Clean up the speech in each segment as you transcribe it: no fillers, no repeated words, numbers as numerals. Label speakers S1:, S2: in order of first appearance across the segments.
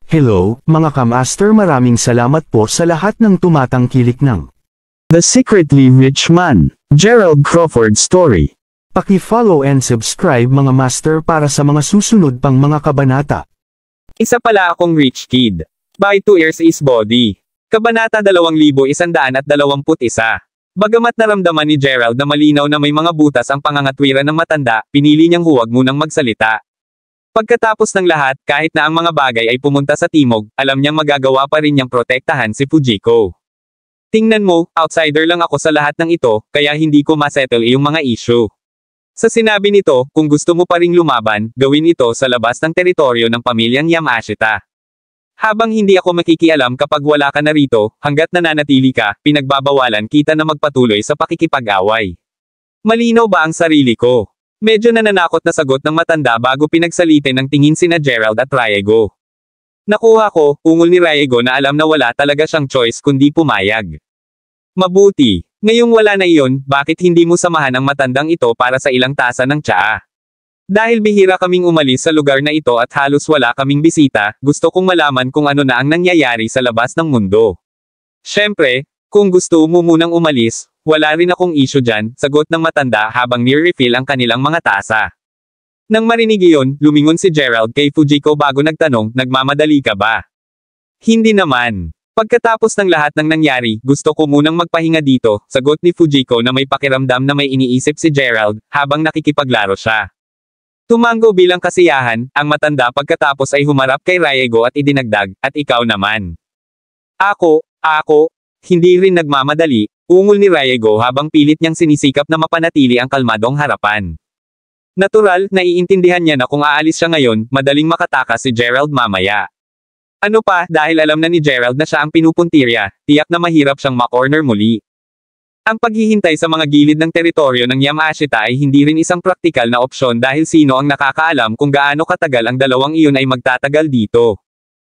S1: Hello, mga kamaster, maraming salamat po sa lahat ng tumatangkilik ng
S2: The Secretly Rich Man, Gerald Crawford Story.
S1: Paki-follow and subscribe mga master para sa mga susunod pang mga kabanata.
S3: Isa pala akong rich kid. By 2 years is body. Kabanata 2121. Bagamat naramdaman ni Gerald na malinaw na may mga butas ang pangangatwiran ng matanda, pinili niyang huwag munang magsalita. Pagkatapos ng lahat, kahit na ang mga bagay ay pumunta sa timog, alam niyang magagawa pa rin niyang protektahan si Fujiko. Tingnan mo, outsider lang ako sa lahat ng ito, kaya hindi ko masettle yung mga issue. Sa sinabi nito, kung gusto mo pa ring lumaban, gawin ito sa labas ng teritoryo ng pamilyang Yamashita. Habang hindi ako makikialam kapag wala ka na rito, hanggat nananatili ka, pinagbabawalan kita na magpatuloy sa pakikipag-away. Malinaw ba ang sarili ko? Medyo nananakot na sagot ng matanda bago pinagsalitin ng tingin sina Gerald at Riego. Nakuha ko, ungol ni Riego na alam na wala talaga siyang choice kundi pumayag. Mabuti. Ngayong wala na iyon, bakit hindi mo samahan ang matandang ito para sa ilang tasa ng tsaa? Dahil bihira kaming umalis sa lugar na ito at halos wala kaming bisita, gusto kong malaman kung ano na ang nangyayari sa labas ng mundo. Siyempre, kung gusto mo munang umalis, wala rin akong issue dyan, sagot ng matanda habang ni-refill ang kanilang mga tasa. Nang marinig iyon, lumingon si Gerald kay Fujiko bago nagtanong, nagmamadali ka ba? Hindi naman. Pagkatapos ng lahat ng nangyari, gusto ko munang magpahinga dito, sagot ni Fujiko na may pakiramdam na may iniisip si Gerald, habang nakikipaglaro siya. Tumango bilang kasiyahan, ang matanda pagkatapos ay humarap kay Riego at idinagdag, at ikaw naman. Ako, hindi rin nagmamadali, ungol ni Riego habang pilit niyang sinisikap na mapanatili ang kalmadong harapan. Natural, naiintindihan niya na kung aalis siya ngayon, madaling makatakas si Gerald mamaya. Ano pa, dahil alam na ni Gerald na siya ang pinupuntirya, tiyak na mahirap siyang makorner muli. Ang paghihintay sa mga gilid ng teritoryo ng Yamashita ay hindi rin isang praktikal na opsyon dahil sino ang nakakaalam kung gaano katagal ang dalawang iyon ay magtatagal dito.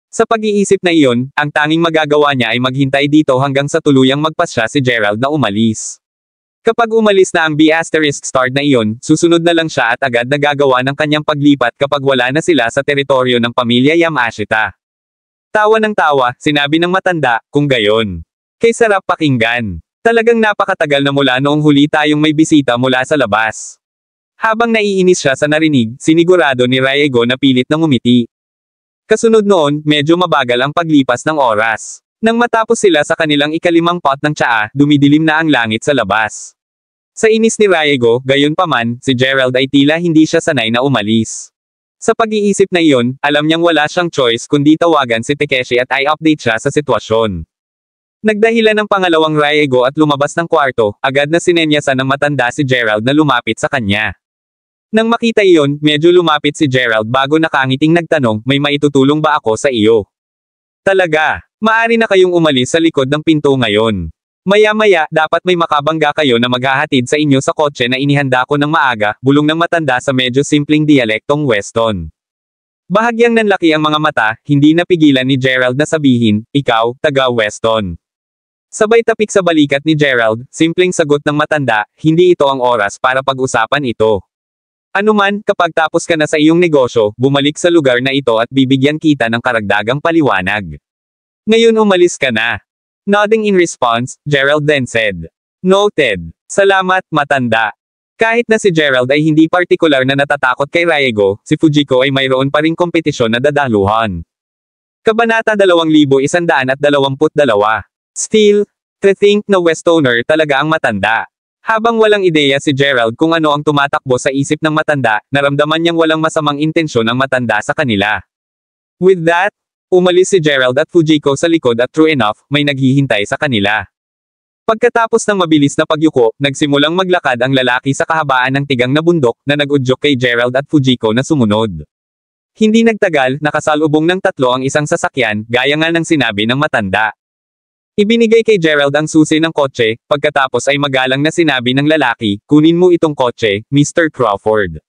S3: Sa pag-iisip na iyon, ang tanging magagawa niya ay maghintay dito hanggang sa tuluyang magpasya si Gerald na umalis. Kapag umalis na ang B**** na iyon, susunod na lang siya at agad nagagawa ng kanyang paglipat kapag wala na sila sa teritoryo ng pamilya Yamashita. Tawa ng tawa, sinabi ng matanda, kung gayon. Kay sarap pakinggan. Talagang napakatagal na mula noong huli tayong may bisita mula sa labas. Habang naiinis siya sa narinig, sinigurado ni Riego na pilit na ngumiti. Kasunod noon, medyo mabagal ang paglipas ng oras. Nang matapos sila sa kanilang ikalimang pot ng tsaa, dumidilim na ang langit sa labas. Sa inis ni Riego, gayon paman, si Gerald ay tila hindi siya sanay na umalis. Sa pag-iisip na iyon, alam niyang wala siyang choice kundi tawagan si Takeshi at i-update siya sa sitwasyon. Nagdahilan ng pangalawang Riego at lumabas ng kwarto, agad na sinenyasan ng matanda si Gerald na lumapit sa kanya. Nang makita iyon, medyo lumapit si Gerald bago nakangiting nagtanong, may maitutulong ba ako sa iyo? Talaga, maaari na kayong umalis sa likod ng pinto ngayon. Maya-maya, dapat may makabangga kayo na maghahatid sa inyo sa kotse na inihanda ko ng maaga, bulong ng matanda sa medyo simpleng dialektong Weston. Bahagyang nanlaki ang mga mata, hindi napigilan ni Gerald na sabihin, ikaw, taga Weston. Sabay tapik sa balikat ni Gerald, simpleng sagot ng matanda, hindi ito ang oras para pag-usapan ito. Anuman, kapag tapos ka na sa iyong negosyo, bumalik sa lugar na ito at bibigyan kita ng karagdagang paliwanag. Ngayon umalis ka na. Nodding in response, Gerald then said. Noted. Salamat, matanda. Kahit na si Gerald ay hindi partikular na natatakot kay Riego, si Fujiko ay mayroon pa ring kompetisyon na dadaluhan. Kabanata 2122. Still, to think na Westoner talaga ang matanda. Habang walang ideya si Gerald kung ano ang tumatakbo sa isip ng matanda, naramdaman niyang walang masamang intensyon ang matanda sa kanila. With that, umalis si Gerald at Fujiko sa likod at true enough, may naghihintay sa kanila. Pagkatapos ng mabilis na pagyuko, nagsimulang maglakad ang lalaki sa kahabaan ng tigang na bundok na nag-udyok kay Gerald at Fujiko na sumunod. Hindi nagtagal, nakasalubong ng tatlo ang isang sasakyan, gaya nga ng sinabi ng matanda. Ibinigay kay Gerald ang susi ng kotse, pagkatapos ay magalang na sinabi ng lalaki, kunin mo itong kotse, Mr. Crawford.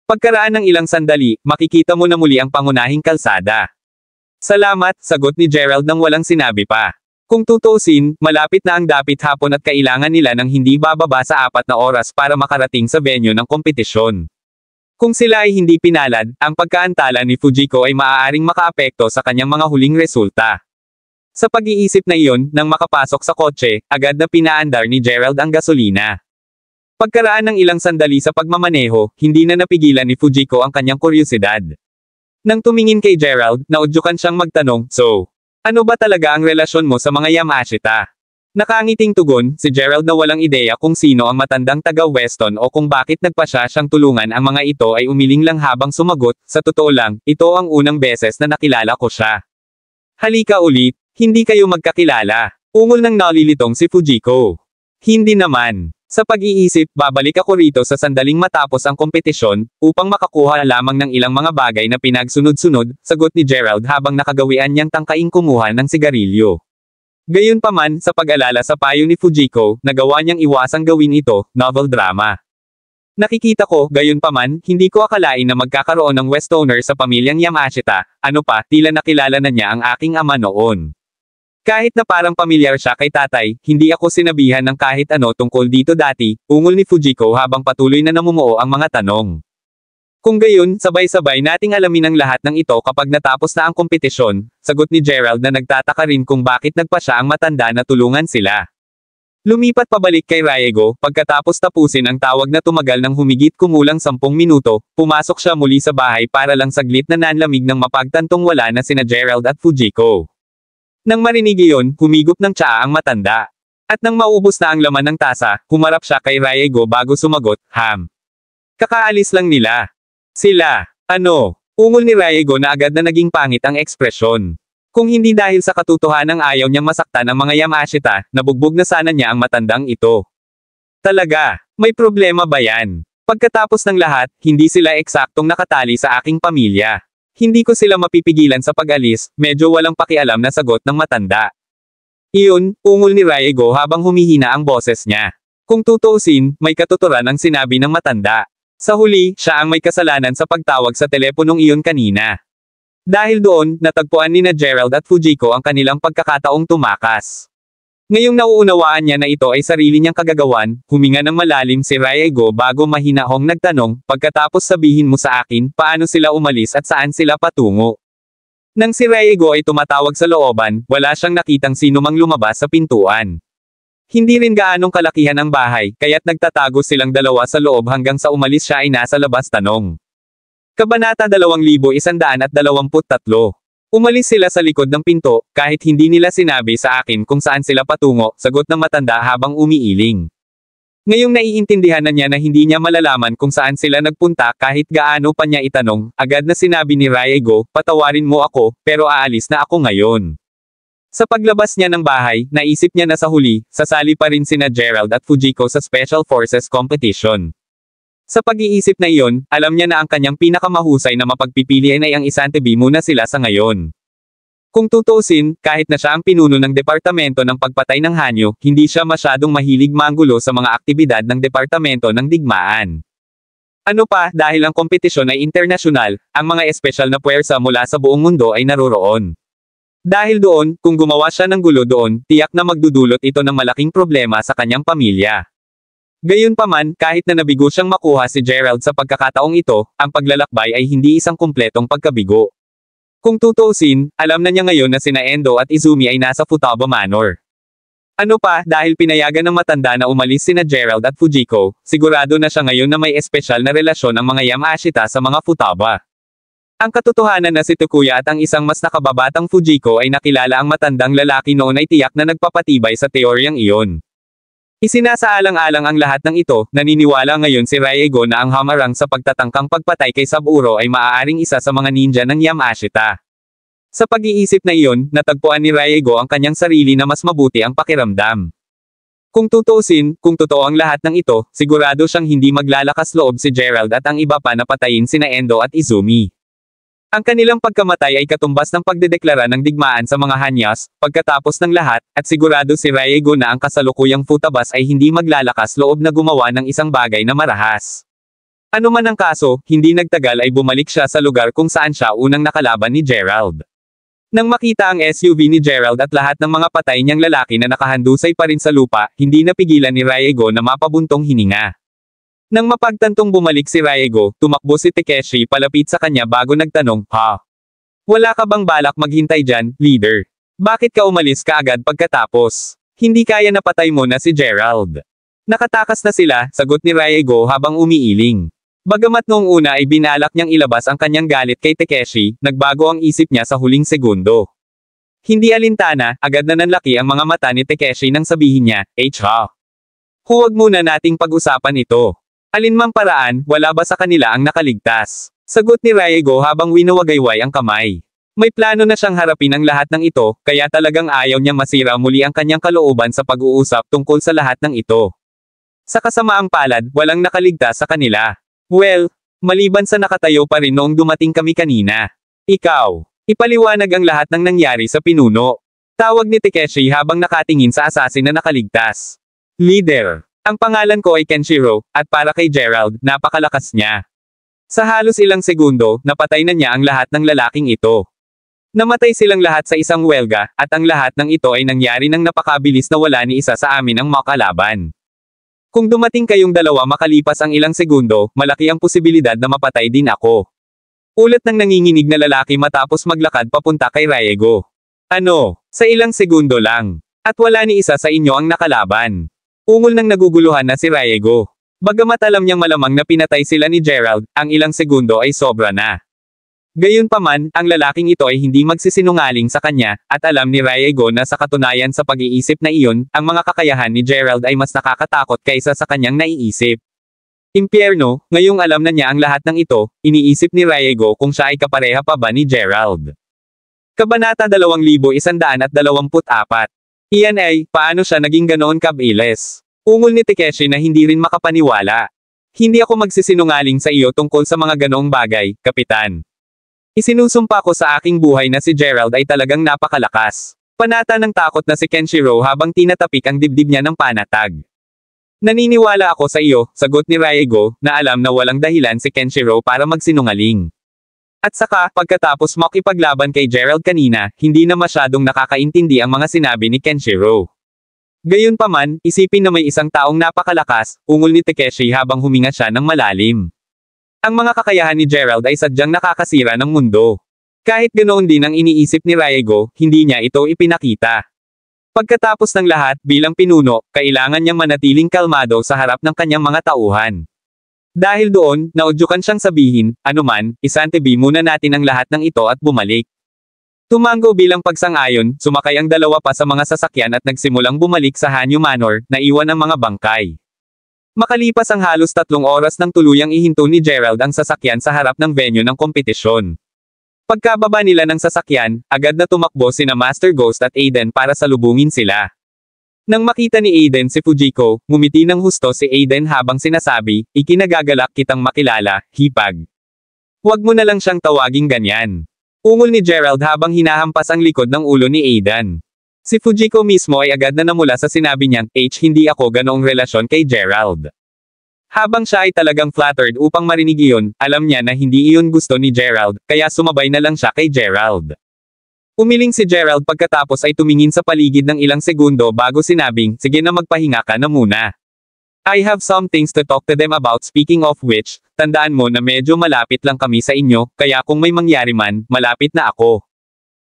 S3: Pagkaraan ng ilang sandali, makikita mo na muli ang pangunahing kalsada. Salamat, sagot ni Gerald nang walang sinabi pa. Kung tutuusin, malapit na ang dapit hapon at kailangan nila ng hindi bababa sa 4 na oras para makarating sa venue ng kompetisyon. Kung sila ay hindi pinalad, ang pagkaantala ni Fujiko ay maaaring makaapekto sa kanyang mga huling resulta. Sa pag-iisip na iyon, nang makapasok sa kotse, agad na pinaandar ni Gerald ang gasolina. Pagkaraan ng ilang sandali sa pagmamaneho, hindi na napigilan ni Fujiko ang kanyang kuryosidad. Nang tumingin kay Gerald, naudyukan siyang magtanong, "So, ano ba talaga ang relasyon mo sa mga Yamashita?" Nakangiting tugon, si Gerald na walang ideya kung sino ang matandang taga-Weston o kung bakit nagpasya siyang tulungan ang mga ito ay umiling lang habang sumagot, "Sa totoo lang, ito ang unang beses na nakilala ko siya." "Halika ulit, hindi kayo magkakilala." Ungol ng nalilitong si Fujiko. "Hindi naman. Sa pag-iisip, babalik ako rito sa sandaling matapos ang kompetisyon, upang makakuha lamang ng ilang mga bagay na pinagsunod-sunod," sagot ni Gerald habang nakagawian niyang tangkaing kumuha ng sigarilyo. Gayunpaman, sa pag-alala sa payo ni Fujiko, nagawa niyang iwasang gawin ito, novel drama. "Nakikita ko, gayunpaman, hindi ko akalain na magkakaroon ng Westoner sa pamilyang Yamashita, ano pa, tila nakilala na niya ang aking ama noon. Kahit na parang pamilyar siya kay tatay, hindi ako sinabihan ng kahit ano tungkol dito dati," ungol ni Fujiko habang patuloy na namumuo ang mga tanong. "Kung gayon, sabay-sabay nating alamin ang lahat ng ito kapag natapos na ang kompetisyon," sagot ni Gerald na nagtataka rin kung bakit nagpasya ang matanda na tulungan sila. Lumipat pabalik kay Riego, pagkatapos tapusin ang tawag na tumagal ng humigit kumulang 10 minuto, pumasok siya muli sa bahay para lang saglit na nanlamig ng mapagtantong wala na sina Gerald at Fujiko. Nang marinig iyon, humigop ng tsaa ang matanda. At nang maubos na ang laman ng tasa, humarap siya kay Riego bago sumagot, "Kakaalis lang nila." "Sila? Ano?" Ungol ni Riego na agad na naging pangit ang ekspresyon. Kung hindi dahil sa katotohanang ayaw niyang masaktan ang mga Yamashita, nabugbog na sana niya ang matandang ito. "Talaga? May problema ba yan? Pagkatapos ng lahat, hindi sila eksaktong nakatali sa aking pamilya. Hindi ko sila mapipigilan sa pag-alis," medyo walang pakialam na sagot ng matanda. Iyon, ungol ni Riego habang humihina ang boses niya. Kung tutuusin, may katuturan ang sinabi ng matanda. Sa huli, siya ang may kasalanan sa pagtawag sa teleponong iyon kanina. Dahil doon, natagpuan ni na Gerald at Fujiko ang kanilang pagkakataong tumakas. Ngayong nauunawaan niya na ito ay sarili niyang kagagawan, huminga ng malalim si Riego bago mahinahong nagtanong, "Pagkatapos sabihin mo sa akin, paano sila umalis at saan sila patungo?" Nang si Riego ay tumatawag sa looban, wala siyang nakitang sino mang lumabas sa pintuan. Hindi rin gaanong kalakihan ang bahay, kaya't nagtatago silang dalawa sa loob hanggang sa umalis siya ay nasa labas tanong. Kabanata 2123. Umalis sila sa likod ng pinto, kahit hindi nila sinabi sa akin kung saan sila patungo, sagot ng matanda habang umiiling. Ngayong naiintindihan na niya na hindi niya malalaman kung saan sila nagpunta kahit gaano pa niya itanong, agad na sinabi ni Riego, "Patawarin mo ako, pero aalis na ako ngayon." Sa paglabas niya ng bahay, naisip niya na sa huli, sasali pa rin sina Gerald at Fujiko sa Special Forces Competition. Sa pag-iisip na iyon, alam niya na ang kanyang pinakamahusay na mapagpipilian ay ang isantabi muna sila sa ngayon. Kung tutuusin, kahit na siya ang pinuno ng Departamento ng Pagpatay ng Hanyo, hindi siya masyadong mahilig manggulo sa mga aktibidad ng Departamento ng Digmaan. Ano pa, dahil ang kompetisyon ay internasyonal, ang mga espesyal na puwersa mula sa buong mundo ay naroroon. Dahil doon, kung gumawa siya ng gulo doon, tiyak na magdudulot ito ng malaking problema sa kanyang pamilya. Gayunpaman, kahit na nabigo siyang makuha si Gerald sa pagkakataong ito, ang paglalakbay ay hindi isang kumpletong pagkabigo. Kung tutuusin, alam na niya ngayon na sina Endo at Izumi ay nasa Futaba Manor. Ano pa, dahil pinayagan ng matanda na umalis sina Gerald at Fujiko, sigurado na siya ngayon na may espesyal na relasyon ang mga Yamashita sa mga Futaba. Ang katotohanan na si Takuya at ang isang mas nakababatang Fujiko ay nakilala ang matandang lalaki noon ay tiyak na nagpapatibay sa teoryang iyon. Isinasaalang-alang ang lahat ng ito, naniniwala ngayon si Riego na ang hamarang sa pagtatangkang pagpatay kay Saburo ay maaaring isa sa mga ninja ng Yamashita. Sa pag-iisip na iyon, natagpuan ni Riego ang kanyang sarili na mas mabuti ang pakiramdam. Kung tutuusin, kung totoo ang lahat ng ito, sigurado siyang hindi maglalakas loob si Gerald at ang iba pa na patayin sina Endo at Izumi. Ang kanilang pagkamatay ay katumbas ng pagdedeklara ng digmaan sa mga Hanyas, pagkatapos ng lahat, at sigurado si Riego na ang kasalukuyang Futabas ay hindi maglalakas loob na gumawa ng isang bagay na marahas. Ano man ang kaso, hindi nagtagal ay bumalik siya sa lugar kung saan siya unang nakalaban ni Gerald. Nang makita ang SUV ni Gerald at lahat ng mga patay niyang lalaki na nakahandusay pa rin sa lupa, hindi napigilan ni Riego na mapabuntong hininga. Nang mapagtantong bumalik si Raigo, tumakbo si Takeshi palapit sa kanya bago nagtanong, "Ha? Wala ka bang balak maghintay dyan, leader? Bakit ka umalis kaagad pagkatapos? Hindi kaya napatay mo na si Gerald." Nakatakas na sila, sagot ni Raigo habang umiiling. Bagamat noong una ay binalak niyang ilabas ang kanyang galit kay Takeshi, nagbago ang isip niya sa huling segundo. Hindi alintana, agad na nanlaki ang mga mata ni Takeshi nang sabihin niya, "Ha? Huwag muna nating pag-usapan ito. Alinmang paraan, wala ba sa kanila ang nakaligtas?" Sagot ni Raigo habang winawagayway ang kamay. May plano na siyang harapin ang lahat ng ito, kaya talagang ayaw niyang masira muli ang kanyang kalooban sa pag-uusap tungkol sa lahat ng ito. Sa kasamaang palad, walang nakaligtas sa kanila. Well, maliban sa nakatayo pa rin noong dumating kami kanina. Ikaw, ipaliwanag ang lahat ng nangyari sa pinuno. Tawag ni Takeshi habang nakatingin sa assassin na nakaligtas. Leader, ang pangalan ko ay Kenshiro, at para kay Gerald, napakalakas niya. Sa halos ilang segundo, napatay na niya ang lahat ng lalaking ito. Namatay silang lahat sa isang welga, at ang lahat ng ito ay nangyari nang napakabilis na wala ni isa sa amin ang makalaban. Kung dumating kayong dalawa makalipas ang ilang segundo, malaki ang posibilidad na mapatay din ako. Ulat ng nanginginig na lalaki matapos maglakad papunta kay Raigo. Ano, sa ilang segundo lang. At wala ni isa sa inyo ang nakalaban. Ungol ng naguguluhan na si Raigo. Bagamat alam niyang malamang na pinatay sila ni Gerald, ang ilang segundo ay sobra na. Gayunpaman, ang lalaking ito ay hindi magsisinungaling sa kanya, at alam ni Raigo na sa katunayan sa pag-iisip na iyon, ang mga kakayahan ni Gerald ay mas nakakatakot kaysa sa kanyang naiisip. Impyerno, ngayong alam na niya ang lahat ng ito, iniisip ni Raigo kung siya ay kapareha pa ba ni Gerald. Kabanata 2124. Iyan ay, paano siya naging ganoon kabilis? Ungol ni Takeshi na hindi rin makapaniwala. Hindi ako magsisinungaling sa iyo tungkol sa mga ganoong bagay, Kapitan. Isinusumpa ko sa aking buhay na si Gerald ay talagang napakalakas. Panata ng takot na si Kenshiro habang tinatapik ang dibdib niya ng panatag. Naniniwala ako sa iyo, sagot ni Raigo, na alam na walang dahilan si Kenshiro para magsinungaling. At saka, pagkatapos makipaglaban kay Gerald kanina, hindi na masyadong nakakaintindi ang mga sinabi ni Kenshiro. Gayunpaman, isipin na may isang taong napakalakas, ungol ni Takeshi habang huminga siya ng malalim. Ang mga kakayahan ni Gerald ay sadyang nakakasira ng mundo. Kahit ganoon din ang iniisip ni Raigo, hindi niya ito ipinakita. Pagkatapos ng lahat, bilang pinuno, kailangan niyang manatiling kalmado sa harap ng kanyang mga tauhan. Dahil doon, naudyukan siyang sabihin, anuman, isantabi muna natin ang lahat ng ito at bumalik. Tumango bilang pagsang-ayon, sumakay ang dalawa pa sa mga sasakyan at nagsimulang bumalik sa Hanyu Manor, na iwan ang mga bangkay. Makalipas ang halos 3 oras nang tuluyang ihinto ni Gerald ang sasakyan sa harap ng venue ng kompetisyon. Pagkababa nila ng sasakyan, agad na tumakbo sina Master Ghost at Aiden para salubungin sila. Nang makita ni Aiden si Fujiko, ngumiti ng husto si Aiden habang sinasabi, ikinagagalak kitang makilala, hipag. Huwag mo na lang siyang tawaging ganyan. Ungol ni Gerald habang hinahampas ang likod ng ulo ni Aiden. Si Fujiko mismo ay agad na namula sa sinabi niyang, hindi ako ganoong relasyon kay Gerald. Habang siya ay talagang flattered upang marinig iyon, alam niya na hindi iyon gusto ni Gerald, kaya sumabay na lang siya kay Gerald. Umiling si Gerald pagkatapos ay tumingin sa paligid ng ilang segundo bago sinabing, sige na magpahinga ka na muna. I have some things to talk to them about. Speaking of which, tandaan mo na medyo malapit lang kami sa inyo, kaya kung may mangyari man, malapit na ako.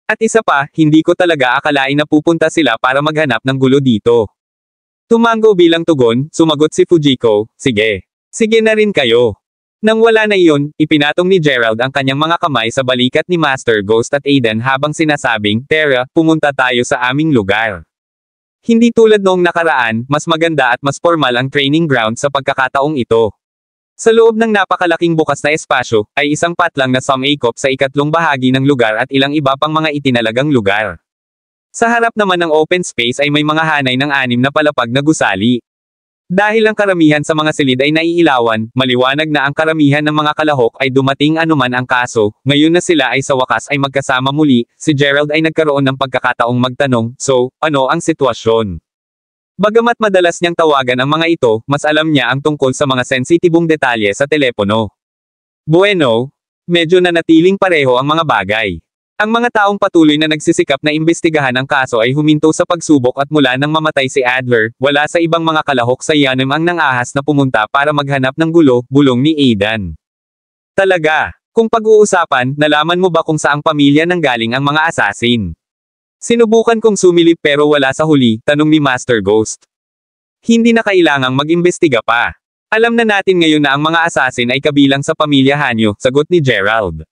S3: At isa pa, hindi ko talaga akalain na pupunta sila para maghanap ng gulo dito. Tumango bilang tugon, sumagot si Fujiko, sige. Sige na rin kayo. Nang wala na iyon, ipinatong ni Gerald ang kanyang mga kamay sa balikat ni Master Ghost at Aiden habang sinasabing, Tara, pumunta tayo sa aming lugar. Hindi tulad noong nakaraan, mas maganda at mas formal ang training ground sa pagkakataong ito. Sa loob ng napakalaking bukas na espasyo, ay isang patlang na sumangkop sa ikatlong bahagi ng lugar at ilang iba pang mga itinalagang lugar. Sa harap naman ng open space ay may mga hanay ng 6 na palapag na gusali. Dahil ang karamihan sa mga silid ay naiilawan, maliwanag na ang karamihan ng mga kalahok ay dumating anuman ang kaso, ngayon na sila ay sa wakas ay magkasama muli, si Gerald ay nagkaroon ng pagkakataong magtanong, so, ano ang sitwasyon? Bagamat madalas niyang tawagan ang mga ito, mas alam niya ang tungkol sa mga sensitibong detalye sa telepono. Bueno, medyo nanatiling pareho ang mga bagay. Ang mga taong patuloy na nagsisikap na imbestigahan ang kaso ay huminto sa pagsubok at mula nang mamatay si Adler, wala sa ibang mga kalahok sa Yanem ang nangahas na pumunta para maghanap ng gulo, bulong ni Aidan. Talaga, kung pag-uusapan, nalaman mo ba kung saang pamilya nanggaling ang mga assassin? Sinubukan kong sumilip pero wala sa huli, tanong ni Master Ghost. Hindi na kailangang mag-imbestiga pa. Alam na natin ngayon na ang mga assassin ay kabilang sa pamilya Hanyo, sagot ni Gerald.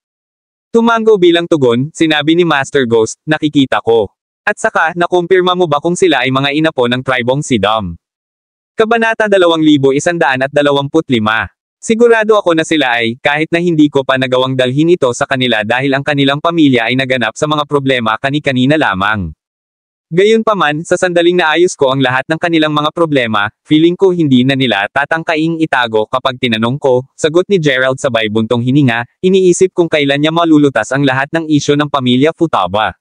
S3: Tumango bilang tugon, sinabi ni Master Ghost, nakikita ko. At saka, nakumpirma mo ba kung sila ay mga inapo ng tribong Sidam? Kabanata 2125. Sigurado ako na sila ay, kahit na hindi ko pa nagawang dalhin ito sa kanila dahil ang kanilang pamilya ay naganap sa mga problema kani-kanina lamang. Gayunpaman, sa sandaling naayos ko ang lahat ng kanilang mga problema, feeling ko hindi na nila tatangkaing itago kapag tinanong ko, sagot ni Gerald sabay buntong hininga, iniisip kung kailan niya malulutas ang lahat ng isyo ng pamilya Futaba.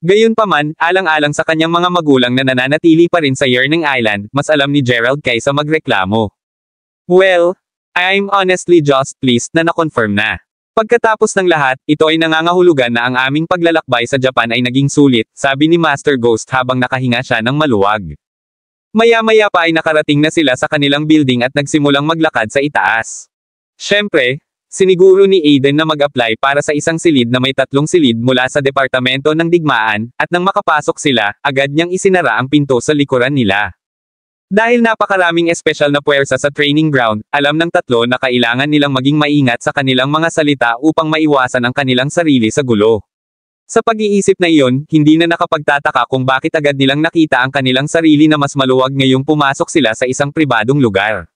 S3: Gayunpaman, alang-alang sa kanyang mga magulang na nananatili pa rin sa Yearning Island, mas alam ni Gerald kaysa magreklamo. Well, I'm honestly just pleased na na-confirm na. Pagkatapos ng lahat, ito ay nangangahulugan na ang aming paglalakbay sa Japan ay naging sulit, sabi ni Master Ghost habang nakahinga siya ng maluwag. Maya-maya pa ay nakarating na sila sa kanilang building at nagsimulang maglakad sa itaas. Siyempre, siniguro ni Aiden na mag-apply para sa isang silid na may 3 silid mula sa Departamento ng Digmaan, at nang makapasok sila, agad niyang isinara ang pinto sa likuran nila. Dahil napakaraming espesyal na puwersa sa training ground, alam ng 3 na kailangan nilang maging maingat sa kanilang mga salita upang maiwasan ang kanilang sarili sa gulo. Sa pag-iisip na iyon, hindi na nakapagtataka kung bakit agad nilang nakita ang kanilang sarili na mas maluwag ngayong pumasok sila sa isang pribadong lugar.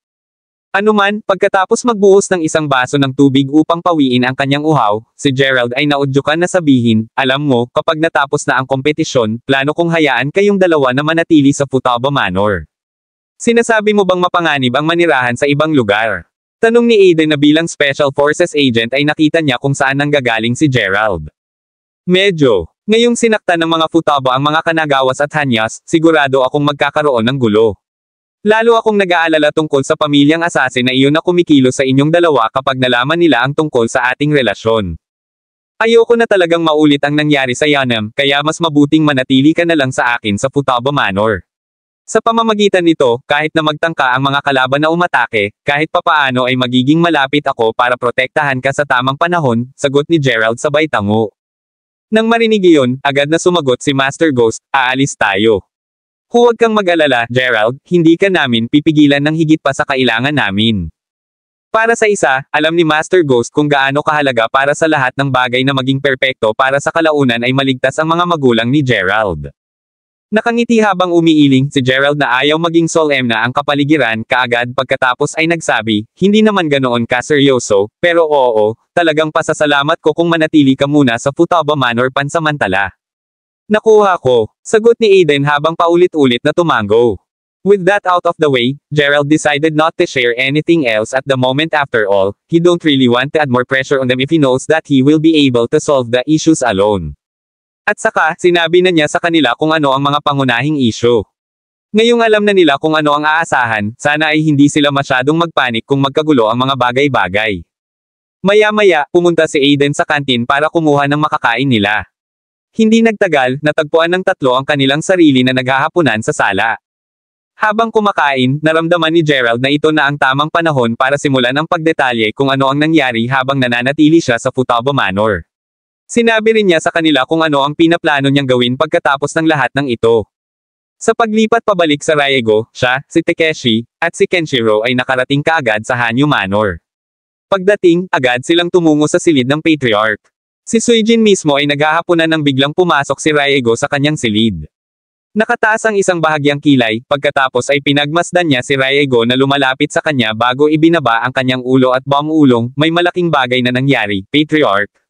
S3: Anuman, pagkatapos magbuhos ng isang baso ng tubig upang pawiin ang kanyang uhaw, si Gerald ay naudyukan na sabihin, alam mo, kapag natapos na ang kompetisyon, plano kong hayaan kayong dalawa na manatili sa Futaba Manor. Sinasabi mo bang mapanganib ang manirahan sa ibang lugar? Tanong ni Aiden na bilang Special Forces Agent ay nakita niya kung saan nanggagaling si Gerald. Medyo. Ngayong sinaktan ng mga Futaba ang mga Kanagawas at Hanyas, sigurado akong magkakaroon ng gulo. Lalo akong nag-aalala tungkol sa pamilyang assassin na iyon na kumikilo sa inyong dalawa kapag nalaman nila ang tungkol sa ating relasyon. Ayoko na talagang maulit ang nangyari sa Yanem, kaya mas mabuting manatili ka na lang sa akin sa Futaba Manor. Sa pamamagitan nito, kahit na magtangka ang mga kalaban na umatake, kahit papaano ay magiging malapit ako para protektahan ka sa tamang panahon, sagot ni Gerald sabay tango. Nang marinig iyon, agad na sumagot si Master Ghost, aalis tayo. Huwag kang mag-alala, Gerald, hindi ka namin pipigilan ng higit pa sa kailangan namin. Para sa isa, alam ni Master Ghost kung gaano kahalaga para sa lahat ng bagay na maging perpekto para sa kalaunan ay maligtas ang mga magulang ni Gerald. Nakangiti habang umiiling si Gerald na ayaw maging solemn na ang kapaligiran, kaagad pagkatapos ay nagsabi, hindi naman ganoon kaseryoso, pero oo, talagang pasasalamat ko kung manatili ka muna sa Futaba Manor pansamantala. Nakuha ko, sagot ni Aiden habang paulit-ulit na tumango. With that out of the way, Gerald decided not to share anything else at the moment. After all, he don't really want to add more pressure on them if he knows that he will be able to solve the issues alone. At saka, sinabi na niya sa kanila kung ano ang mga pangunahing isyu. Ngayong alam na nila kung ano ang aasahan, sana ay hindi sila masyadong magpanik kung magkagulo ang mga bagay-bagay. Maya-maya, pumunta si Aiden sa kantin para kumuha ng makakain nila. Hindi nagtagal, natagpuan ng 3 ang kanilang sarili na naghahapunan sa sala. Habang kumakain, naramdaman ni Gerald na ito na ang tamang panahon para simulan ang pagdetalye kung ano ang nangyari habang nananatili siya sa Futaba Manor. Sinabi rin niya sa kanila kung ano ang pinaplano niyang gawin pagkatapos ng lahat ng ito. Sa paglipat pabalik sa Raego, siya, si Takeshi, at si Kenshiro ay nakarating kaagad sa Hanyu Manor. Pagdating, agad silang tumungo sa silid ng Patriarch. Si Suijin mismo ay naghahaponan nang biglang pumasok si Raego sa kanyang silid. Nakataas ang isang bahagyang kilay, pagkatapos ay pinagmasdan niya si Raego na lumalapit sa kanya bago ibinaba ang kanyang ulo at ulong, may malaking bagay na nangyari, Patriarch.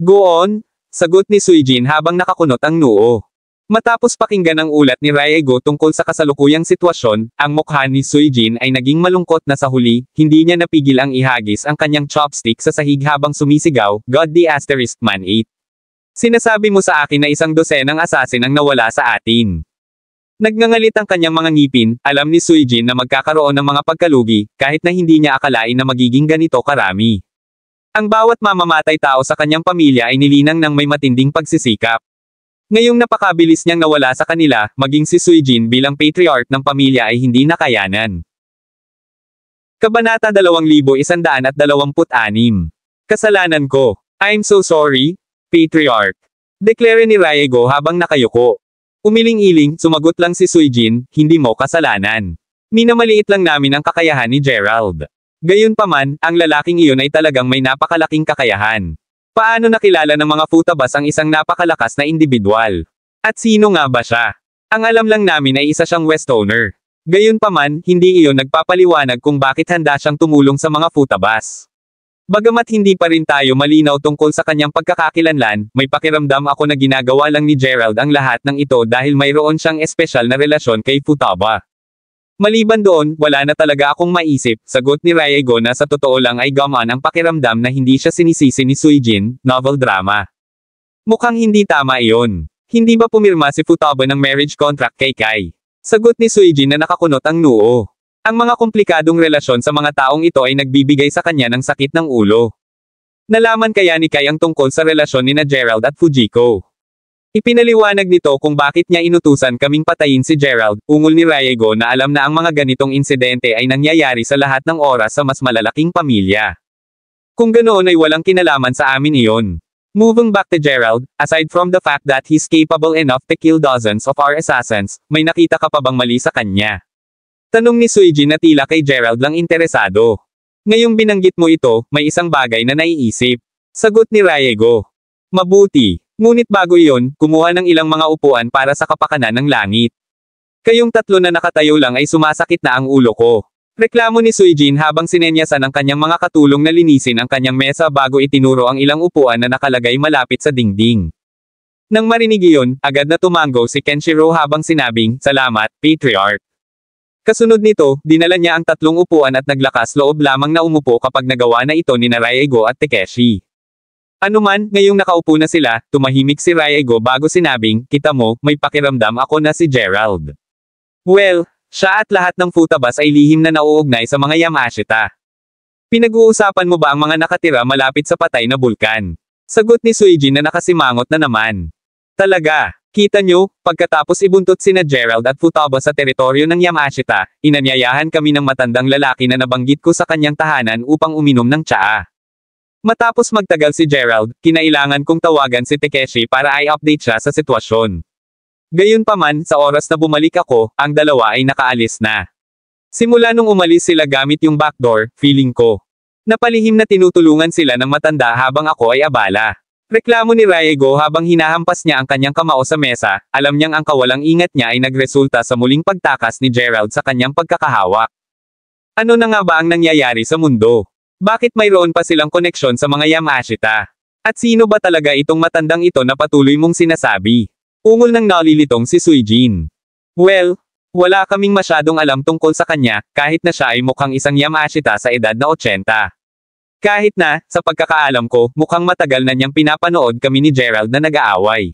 S3: Go on, sagot ni Suijin habang nakakunot ang noo. Matapos pakinggan ang ulat ni Raego tungkol sa kasalukuyang sitwasyon, ang mukha ni Suijin ay naging malungkot na sa huli, hindi niya napigil ang ihagis ang kanyang chopstick sa sahig habang sumisigaw, God the Asterisk Man 8. Sinasabi mo sa akin na 1 dosenang assassin ang nawala sa atin. Nagngangalit ang kanyang mga ngipin, alam ni Suijin na magkakaroon ng mga pagkalugi, kahit na hindi niya akalain na magiging ganito karami. Ang bawat mamamatay tao sa kanyang pamilya ay nilinang ng may matinding pagsisikap. Ngayong napakabilis niyang nawala sa kanila, maging si Suijin bilang patriarch ng pamilya ay hindi nakayanan. Kabanata 2126. Kasalanan ko. I'm so sorry, patriarch. Deklare ni Riego habang nakayuko. Umiling-iling, sumagot lang si Suijin, hindi mo kasalanan. Minamaliit lang namin ang kakayahan ni Gerald. Gayunpaman, ang lalaking iyon ay talagang may napakalaking kakayahan. Paano nakilala ng mga futabas ang isang napakalakas na individual? At sino nga ba siya? Ang alam lang namin ay isa siyang Westoner. Gayunpaman, hindi iyon nagpapaliwanag kung bakit handa siyang tumulong sa mga futabas. Bagamat hindi pa rin tayo malinaw tungkol sa kanyang pagkakakilanlan, may pakiramdam ako na ginagawa lang ni Gerald ang lahat ng ito dahil mayroon siyang espesyal na relasyon kay Futaba. Maliban doon, wala na talaga akong maisip, sagot ni Riego na sa totoo lang ay gamaan ang pakiramdam na hindi siya sinisisi ni Suijin, novel drama. Mukhang hindi tama iyon. Hindi ba pumirma si Futaba ng marriage contract kay Kai? Sagot ni Suijin na nakakunot ang noo. Ang mga komplikadong relasyon sa mga taong ito ay nagbibigay sa kanya ng sakit ng ulo. Nalaman kaya ni Kai ang tungkol sa relasyon ni na Gerald at Fujiko. Ipinaliwanag nito kung bakit niya inutusan kaming patayin si Gerald, ungol ni Riego na alam na ang mga ganitong insidente ay nangyayari sa lahat ng oras sa mas malalaking pamilya. Kung ganoon ay walang kinalaman sa amin iyon. Moving back to Gerald, aside from the fact that he's capable enough to kill dozens of our assassins, may nakita ka pa bang mali sa kanya? Tanong ni Suijin na tila kay Gerald lang interesado. Ngayong binanggit mo ito, may isang bagay na naiisip. Sagot ni Riego. Mabuti. Ngunit bago iyon, kumuha ng ilang mga upuan para sa kapakanan ng langit. Kayong tatlo na nakatayo lang ay sumasakit na ang ulo ko. Reklamo ni Suijin habang sinenyasan ang kanyang mga katulong na linisin ang kanyang mesa bago itinuro ang ilang upuan na nakalagay malapit sa dingding. Nang marinig iyon, agad na tumango si Kenshiro habang sinabing, "Salamat, Patriarch." Kasunod nito, dinala niya ang tatlong upuan at naglakas loob lamang na umupo kapag nagawa na ito ni Riego at Takeshi. Anuman, ngayong nakaupo na sila, tumahimik si Riego bago sinabing, "Kita mo, may pakiramdam ako na si Gerald." Well, siya at lahat ng futabas ay lihim na nauugnay sa mga Yamashita. Pinag-uusapan mo ba ang mga nakatira malapit sa patay na bulkan? Sagot ni Suijin na nakasimangot na naman. Talaga, kita nyo, pagkatapos ibuntot sina Gerald at Futaba sa teritoryo ng Yamashita, inanyayahan kami ng matandang lalaki na nabanggit ko sa kanyang tahanan upang uminom ng tsaa. Matapos magtagal si Gerald, kinailangan kong tawagan si Takeshi para i-update siya sa sitwasyon. Gayunpaman, sa oras na bumalik ako, ang dalawa ay nakaalis na. Simula nung umalis sila gamit yung backdoor, feeling ko. Napalihim na tinutulungan sila ng matanda habang ako ay abala. Reklamo ni Riego habang hinahampas niya ang kanyang kamao sa mesa, alam niyang ang kawalang ingat niya ay nagresulta sa muling pagtakas ni Gerald sa kanyang pagkakahawak. Ano na nga ba ang nangyayari sa mundo? Bakit mayroon pa silang koneksyon sa mga Yamashita? At sino ba talaga itong matandang ito na patuloy mong sinasabi? Ungol ng nalilitong si Suijin. Well, wala kaming masyadong alam tungkol sa kanya, kahit na siya ay mukhang isang Yamashita sa edad na 80. Kahit na, sa pagkakaalam ko, mukhang matagal na niyang pinapanood kami ni Gerald na nag-aaway.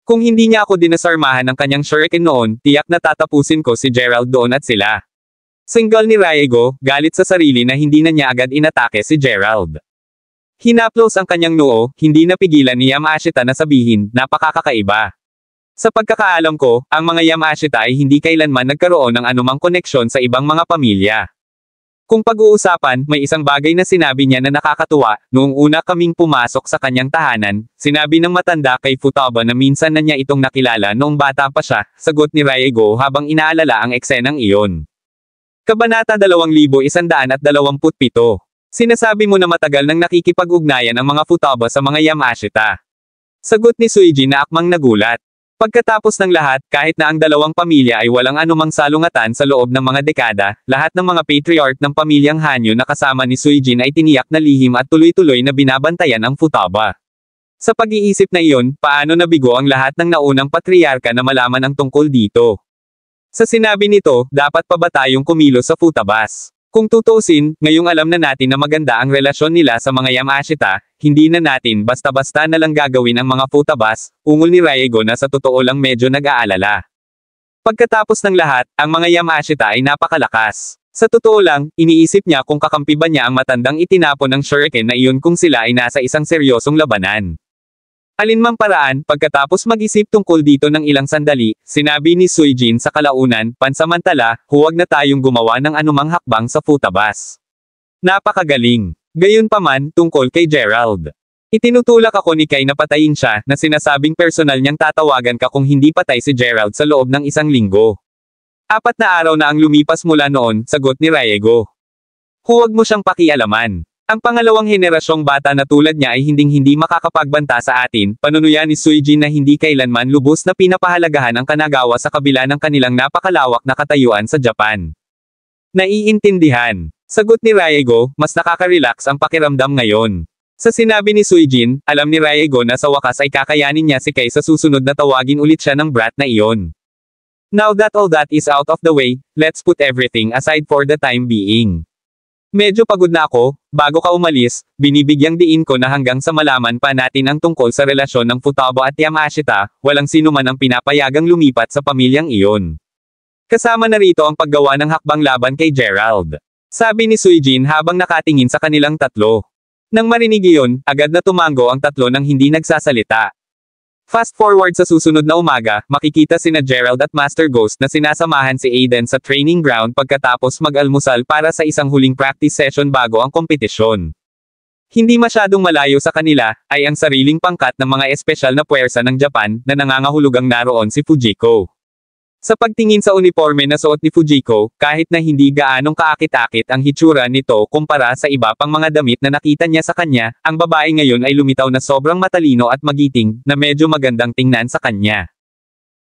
S3: Kung hindi niya ako dinasarmahan ng kanyang shuriken noon, tiyak na tatapusin ko si Gerald doon at sila. Single ni Riego, galit sa sarili na hindi na niya agad inatake si Gerald. Hinaplos ang kanyang noo, hindi napigilan ni Yamashita na sabihin, napakakaiba. Sa pagkakaalam ko, ang mga Yamashita ay hindi kailanman nagkaroon ng anumang koneksyon sa ibang mga pamilya. Kung pag-uusapan, may isang bagay na sinabi niya na nakakatuwa, noong una kaming pumasok sa kanyang tahanan, sinabi ng matanda kay Futaba na minsan na niya itong nakilala noong bata pa siya, sagot ni Riego habang inaalala ang eksenang iyon. Kabanata 2127. Sinasabi mo na matagal nang nakikipag-ugnayan ang mga Futaba sa mga Yamashita. Sagot ni Suijin na akmang nagulat. Pagkatapos ng lahat, kahit na ang dalawang pamilya ay walang anumang salungatan sa loob ng mga dekada, lahat ng mga patriarch ng pamilyang Hanyu na kasama ni Suijin ay tiniyak na lihim at tuloy-tuloy na binabantayan ang Futaba. Sa pag-iisip na iyon, paano nabigo ang lahat ng naunang patriarka na malaman ang tungkol dito? Sa sinabi nito, dapat pa ba tayong kumilos sa Futabas? Kung tutuusin, ngayong alam na natin na maganda ang relasyon nila sa mga Yamashita, hindi na natin basta-basta na lang gagawin ang mga Futabas, ungol ni Riego na sa totoo lang medyo nag-aalala. Pagkatapos ng lahat, ang mga Yamashita ay napakalakas. Sa totoo lang, iniisip niya kung kakampi ba niya ang matandang itinapon ng shuriken na iyon kung sila ay nasa isang seryosong labanan. Alinmang paraan, pagkatapos mag-isip tungkol dito ng ilang sandali, sinabi ni Suijin sa kalaunan, pansamantala, huwag na tayong gumawa ng anumang hakbang sa futabas. Napakagaling. Gayunpaman, tungkol kay Gerald. Itinutulak ako ni Kai na patayin siya, na sinasabing personal niyang tatawagan ka kung hindi patay si Gerald sa loob ng 1 linggo. 4 na araw na ang lumipas mula noon, sagot ni Riego. Huwag mo siyang pakialaman. Ang pangalawang henerasyong bata na tulad niya ay hinding-hindi makakapagbanta sa atin, panunuya ni Suijin na hindi kailanman lubos na pinapahalagahan ang Kanagawa sa kabila ng kanilang napakalawak na katayuan sa Japan. Naiintindihan. Sagot ni Riego, mas nakaka-relax ang pakiramdam ngayon. Sa sinabi ni Suijin, alam ni Riego na sa wakas ay kakayanin niya si Kai sa susunod na tawagin ulit siya ng brat na iyon. Now that all that is out of the way, let's put everything aside for the time being. Medyo pagod na ako, bago ka umalis, binibigyang diin ko na hanggang sa malaman pa natin ang tungkol sa relasyon ng Futaba at Yamashita, walang sino man ang pinapayagang lumipat sa pamilyang iyon. Kasama na rito ang paggawa ng hakbang laban kay Gerald. Sabi ni Suijin habang nakatingin sa kanilang tatlo. Nang marinig iyon, agad na tumango ang tatlo nang hindi nagsasalita. Fast forward sa susunod na umaga, makikita sina Gerald at Master Ghost na sinasamahan si Aiden sa training ground pagkatapos mag-almusal para sa isang huling practice session bago ang kompetisyon. Hindi masyadong malayo sa kanila, ay ang sariling pangkat ng mga espesyal na puwersa ng Japan, na nangangahulugang naroon si Fujiko. Sa pagtingin sa uniforme na suot ni Fujiko, kahit na hindi gaanong kaakit-akit ang hitsura nito kumpara sa iba pang mga damit na nakita niya sa kanya, ang babae ngayon ay lumitaw na sobrang matalino at magiting, na medyo magandang tingnan sa kanya.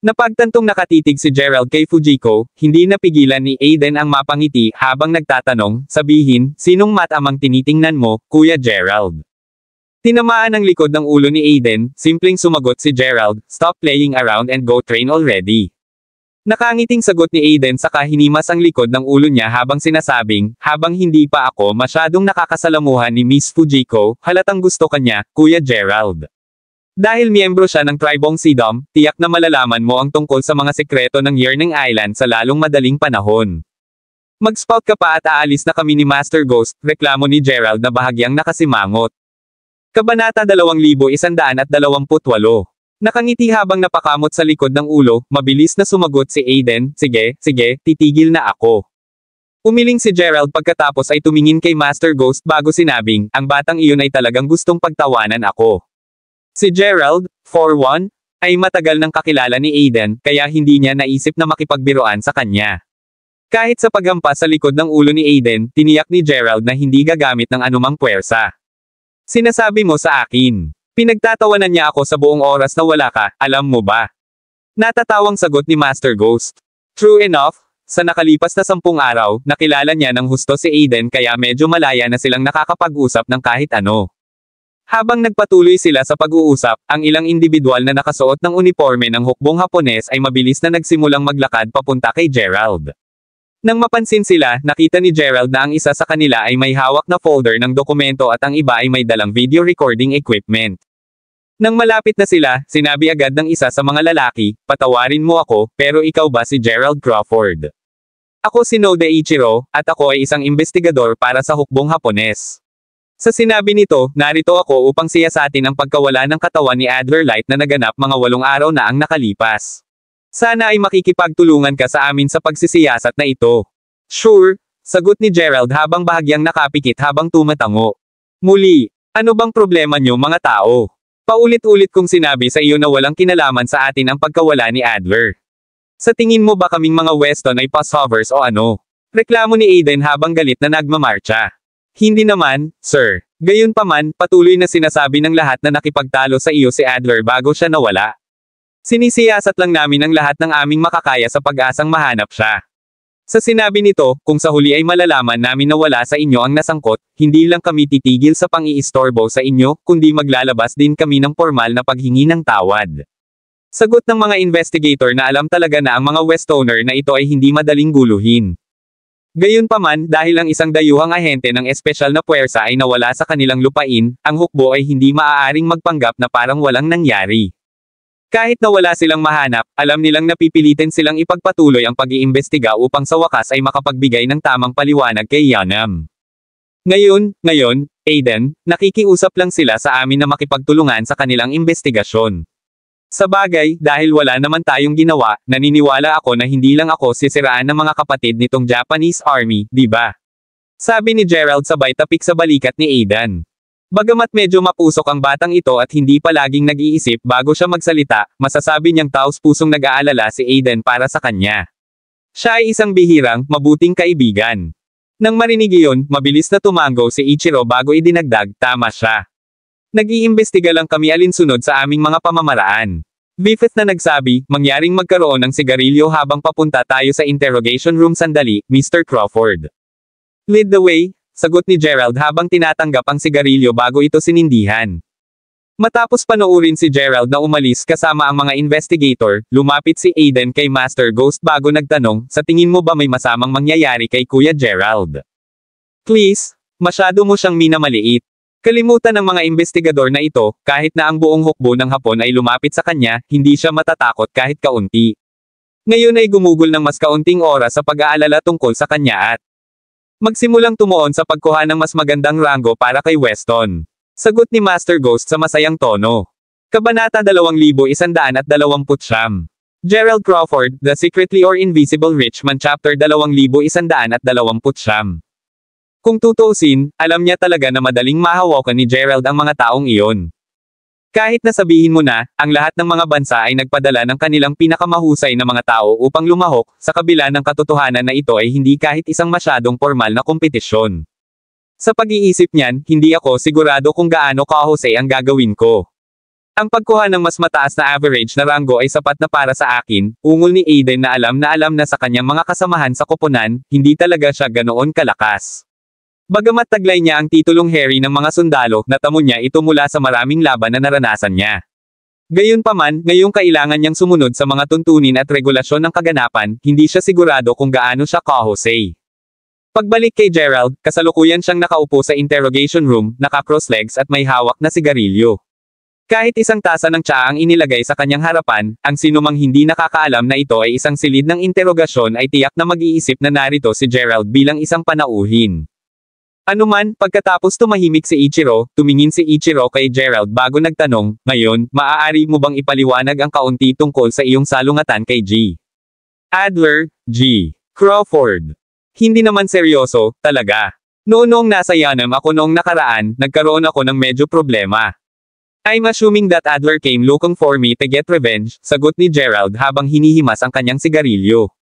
S3: Napagtantong nakatitig si Gerald kay Fujiko, hindi napigilan ni Aiden ang mapangiti habang nagtatanong, sabihin, sinong matamang tinitingnan mo, Kuya Gerald? Tinamaan ang likod ng ulo ni Aiden, simpleng sumagot si Gerald, stop playing around and go train already. Nakangiting sagot ni Aiden saka hinimas ang likod ng ulo niya habang sinasabing, habang hindi pa ako masyadong nakakasalamuhan ni Miss Fujiko, halatang gusto kanya, Kuya Gerald. Dahil miyembro siya ng Tribong Sidom, tiyak na malalaman mo ang tungkol sa mga sekreto ng Yearning Island sa lalong madaling panahon. Mag-spout ka pa at aalis na kami ni Master Ghost, reklamo ni Gerald na bahagyang nakasimangot. Kabanata 2128. Nakangiti habang napakamot sa likod ng ulo, mabilis na sumagot si Aiden, sige, titigil na ako. Umiling si Gerald pagkatapos ay tumingin kay Master Ghost bago sinabing, ang batang iyon ay talagang gustong pagtawanan ako. Si Gerald, for one, ay matagal nang kakilala ni Aiden, kaya hindi niya naisip na makipagbiruan sa kanya. Kahit sa paghampas sa likod ng ulo ni Aiden, tiniyak ni Gerald na hindi gagamit ng anumang puwersa. Sinasabi mo sa akin. Pinagtatawanan niya ako sa buong oras na wala ka, alam mo ba? Natatawang sagot ni Master Ghost. True enough, sa nakalipas na 10 araw, nakilala niya ng husto si Aiden kaya medyo malaya na silang nakakapag-usap ng kahit ano. Habang nagpatuloy sila sa pag-uusap, ang ilang individual na nakasuot ng uniforme ng hukbong Hapones ay mabilis na nagsimulang maglakad papunta kay Gerald. Nang mapansin sila, nakita ni Gerald na ang isa sa kanila ay may hawak na folder ng dokumento at ang iba ay may dalang video recording equipment. Nang malapit na sila, sinabi agad ng isa sa mga lalaki, patawarin mo ako, pero ikaw ba si Gerald Crawford? Ako si Noda Ichiro, at ako ay isang investigador para sa hukbong Hapones. Sa sinabi nito, narito ako upang siyasatin ang pagkawala ng katawan ni Adler Light na naganap mga 8 araw na ang nakalipas. Sana ay makikipagtulungan ka sa amin sa pagsisiyasat na ito. Sure, sagot ni Gerald habang bahagyang nakapikit habang tumatango. Muli, ano bang problema niyo mga tao? Paulit-ulit kong sinabi sa iyo na walang kinalaman sa atin ang pagkawala ni Adler. Sa tingin mo ba kaming mga Weston ay passovers o ano? Reklamo ni Aiden habang galit na nagmamarcha. Hindi naman, sir. Gayunpaman, patuloy na sinasabi ng lahat na nakipagtalo sa iyo si Adler bago siya nawala. Sinisiyasat lang namin ang lahat ng aming makakaya sa pag-asang mahanap siya. Sa sinabi nito, kung sa huli ay malalaman namin na wala sa inyo ang nasangkot, hindi lang kami titigil sa pang-iistorbo sa inyo, kundi maglalabas din kami ng formal na paghingi ng tawad. Sagot ng mga investigator na alam talaga na ang mga Westoner na ito ay hindi madaling guluhin. Gayunpaman, dahil ang isang dayuhang ahente ng espesyal na puwersa ay nawala sa kanilang lupain, ang hukbo ay hindi maaaring magpanggap na parang walang nangyari. Kahit na wala silang mahanap, alam nilang napipilitin silang ipagpatuloy ang pag-iimbestiga upang sa wakas ay makapagbigay ng tamang paliwanag kay Yanam. Ngayon, Aiden, nakikiusap lang sila sa amin na makipagtulungan sa kanilang investigasyon. Sa bagay, dahil wala naman tayong ginawa, naniniwala ako na hindi lang ako sisiraan ng mga kapatid nitong Japanese Army, di ba? Sabi ni Gerald sabay tapik sa balikat ni Aiden. Bagamat medyo mapusok ang batang ito at hindi palaging nag-iisip bago siya magsalita, masasabi niyang taos-pusong nag-aalala si Aiden para sa kanya. Siya ay isang bihirang, mabuting kaibigan. Nang marinig iyon, mabilis na tumango si Ichiro bago idinagdag, tama siya. Nag-iimbestiga lang kami alinsunod sa aming mga pamamaraan. Vifeth na nagsabi, mangyaring magkaroon ng sigarilyo habang papunta tayo sa interrogation room sandali, Mr. Crawford. Lead the way, sagot ni Gerald habang tinatanggap ang sigarilyo bago ito sinindihan. Matapos panoorin si Gerald na umalis kasama ang mga investigator, lumapit si Aiden kay Master Ghost bago nagtanong, sa tingin mo ba may masamang mangyayari kay Kuya Gerald? Please, masyado mo siyang minamaliit. Kalimutan ng mga investigador na ito, kahit na ang buong hukbo ng Hapon ay lumapit sa kanya, hindi siya matatakot kahit kaunti. Ngayon ay gumugol ng mas kaunting oras sa pag-aalala tungkol sa kanya at magsimulang tumuon sa pagkuha ng mas magandang rango para kay Weston. Sagot ni Master Ghost sa masayang tono. Kabanata 2129. Gerald Crawford, The Secretly or Invisible Rich Man Chapter 2129. Kung tutuusin, alam niya talaga na madaling mahawakan ni Gerald ang mga taong iyon. Kahit na sabihin mo na, ang lahat ng mga bansa ay nagpadala ng kanilang pinakamahusay na mga tao upang lumahok, sa kabila ng katotohanan na ito ay hindi kahit isang masyadong formal na kompetisyon. Sa pag-iisip niyan, hindi ako sigurado kung gaano kahusay ang gagawin ko. Ang pagkuha ng mas mataas na average na rango ay sapat na para sa akin, ungol ni Aiden na alam na sa kanyang mga kasamahan sa koponan, hindi talaga siya ganoon kalakas. Bagamat taglay niya ang titulong Harry ng mga sundalo, natamo niya ito mula sa maraming laban na naranasan niya. Gayunpaman, ngayong kailangan niyang sumunod sa mga tuntunin at regulasyon ng kaganapan, hindi siya sigurado kung gaano siya kahusay. Pagbalik kay Gerald, kasalukuyan siyang nakaupo sa interrogation room, naka-cross legs at may hawak na sigarilyo. Kahit isang tasa ng tsaa ang inilagay sa kanyang harapan, ang sinumang hindi nakakaalam na ito ay isang silid ng interogasyon ay tiyak na mag-iisip na narito si Gerald bilang isang panauhin. Anuman, pagkatapos tumahimik si Ichiro, tumingin si Ichiro kay Gerald bago nagtanong, ngayon, maaari mo bang ipaliwanag ang kaunti tungkol sa iyong salungatan kay G. Adler, G. Crawford? Hindi naman seryoso, talaga. Noong nasa Yanam ako noong nakaraan, nagkaroon ako ng medyo problema. I'm assuming that Adler came looking for me to get revenge, sagot ni Gerald habang hinihimas ang kanyang sigarilyo.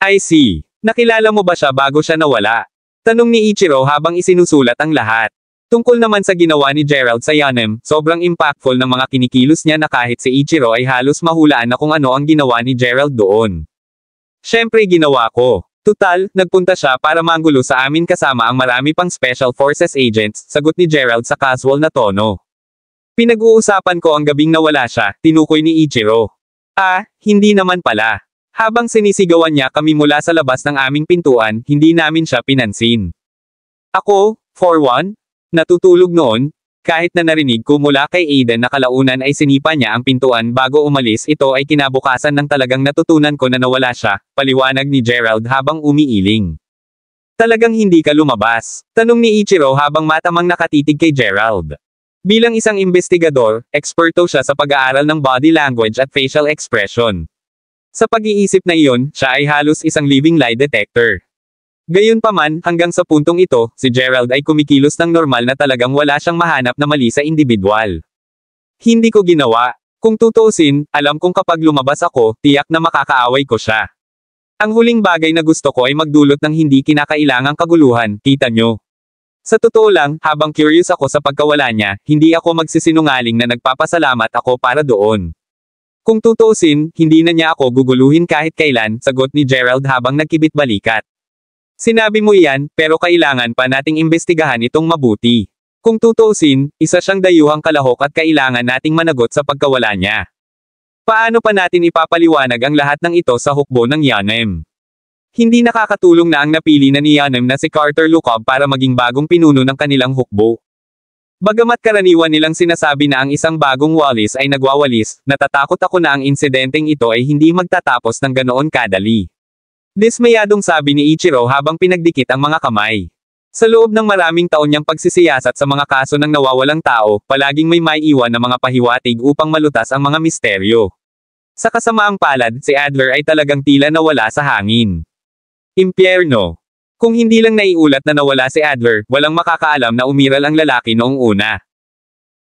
S3: I see. Nakilala mo ba siya bago siya nawala? Tanong ni Ichiro habang isinusulat ang lahat. Tungkol naman sa ginawa ni Gerald sa Yanam, sobrang impactful ng mga kinikilos niya na kahit si Ichiro ay halos mahulaan na kung ano ang ginawa ni Gerald doon. Siyempre ginawa ko. Tutal, nagpunta siya para manggulo sa amin kasama ang marami pang Special Forces agents, sagot ni Gerald sa casual na tono. Pinag-uusapan ko ang gabing nawala siya, tinukoy ni Ichiro. Hindi naman pala. Habang sinisigawan niya kami mula sa labas ng aming pintuan, hindi namin siya pinansin. Ako, for one, natutulog noon, kahit na narinig ko mula kay Aiden na kalaunan ay sinipa niya ang pintuan bago umalis, ito ay kinabukasan ng talagang natutunan ko na nawala siya, paliwanag ni Gerald habang umiiling. Talagang hindi ka lumabas? Tanong ni Ichiro habang matamang nakatitig kay Gerald. Bilang isang investigador, eksperto siya sa pag-aaral ng body language at facial expression. Sa pag-iisip na iyon, siya ay halos isang living lie detector. Gayunpaman, hanggang sa puntong ito, si Gerald ay kumikilos ng normal na talagang wala siyang mahanap na mali sa individual. Hindi ko ginawa. Kung tutuusin, alam kong kapag lumabas ako, tiyak na makakaaway ko siya. Ang huling bagay na gusto ko ay magdulot ng hindi kinakailangang kaguluhan, kita nyo. Sa totoo lang, habang curious ako sa pagkawala niya, hindi ako magsisinungaling na nagpapasalamat ako para doon. Kung tutuusin, hindi na niya ako guguluhin kahit kailan, sagot ni Gerald habang nagkibit-balikat. Sinabi mo iyan, pero kailangan pa nating imbestigahan itong mabuti. Kung tutuusin, isa siyang dayuhang kalahok at kailangan nating managot sa pagkawala niya. Paano pa natin ipapaliwanag ang lahat ng ito sa hukbo ng Yanam? Hindi nakakatulong na ang napili na ni Yanam na si Carter Lucob para maging bagong pinuno ng kanilang hukbo. Bagamat karaniwan nilang sinasabi na ang isang bagong walis ay nagwawalis, natatakot ako na ang insidenteng ito ay hindi magtatapos ng ganoon kadali. Dismayadong sabi ni Ichiro habang pinagdikit ang mga kamay. Sa loob ng maraming taon niyang pagsisiyasat sa mga kaso ng nawawalang tao, palaging may maiiwan na mga pahiwatig upang malutas ang mga misteryo. Sa kasamaang palad, si Adler ay talagang tila nawala sa hangin. Impyerno. Kung hindi lang naiulat na nawala si Adler, walang makakaalam na umiral ang lalaki noong una.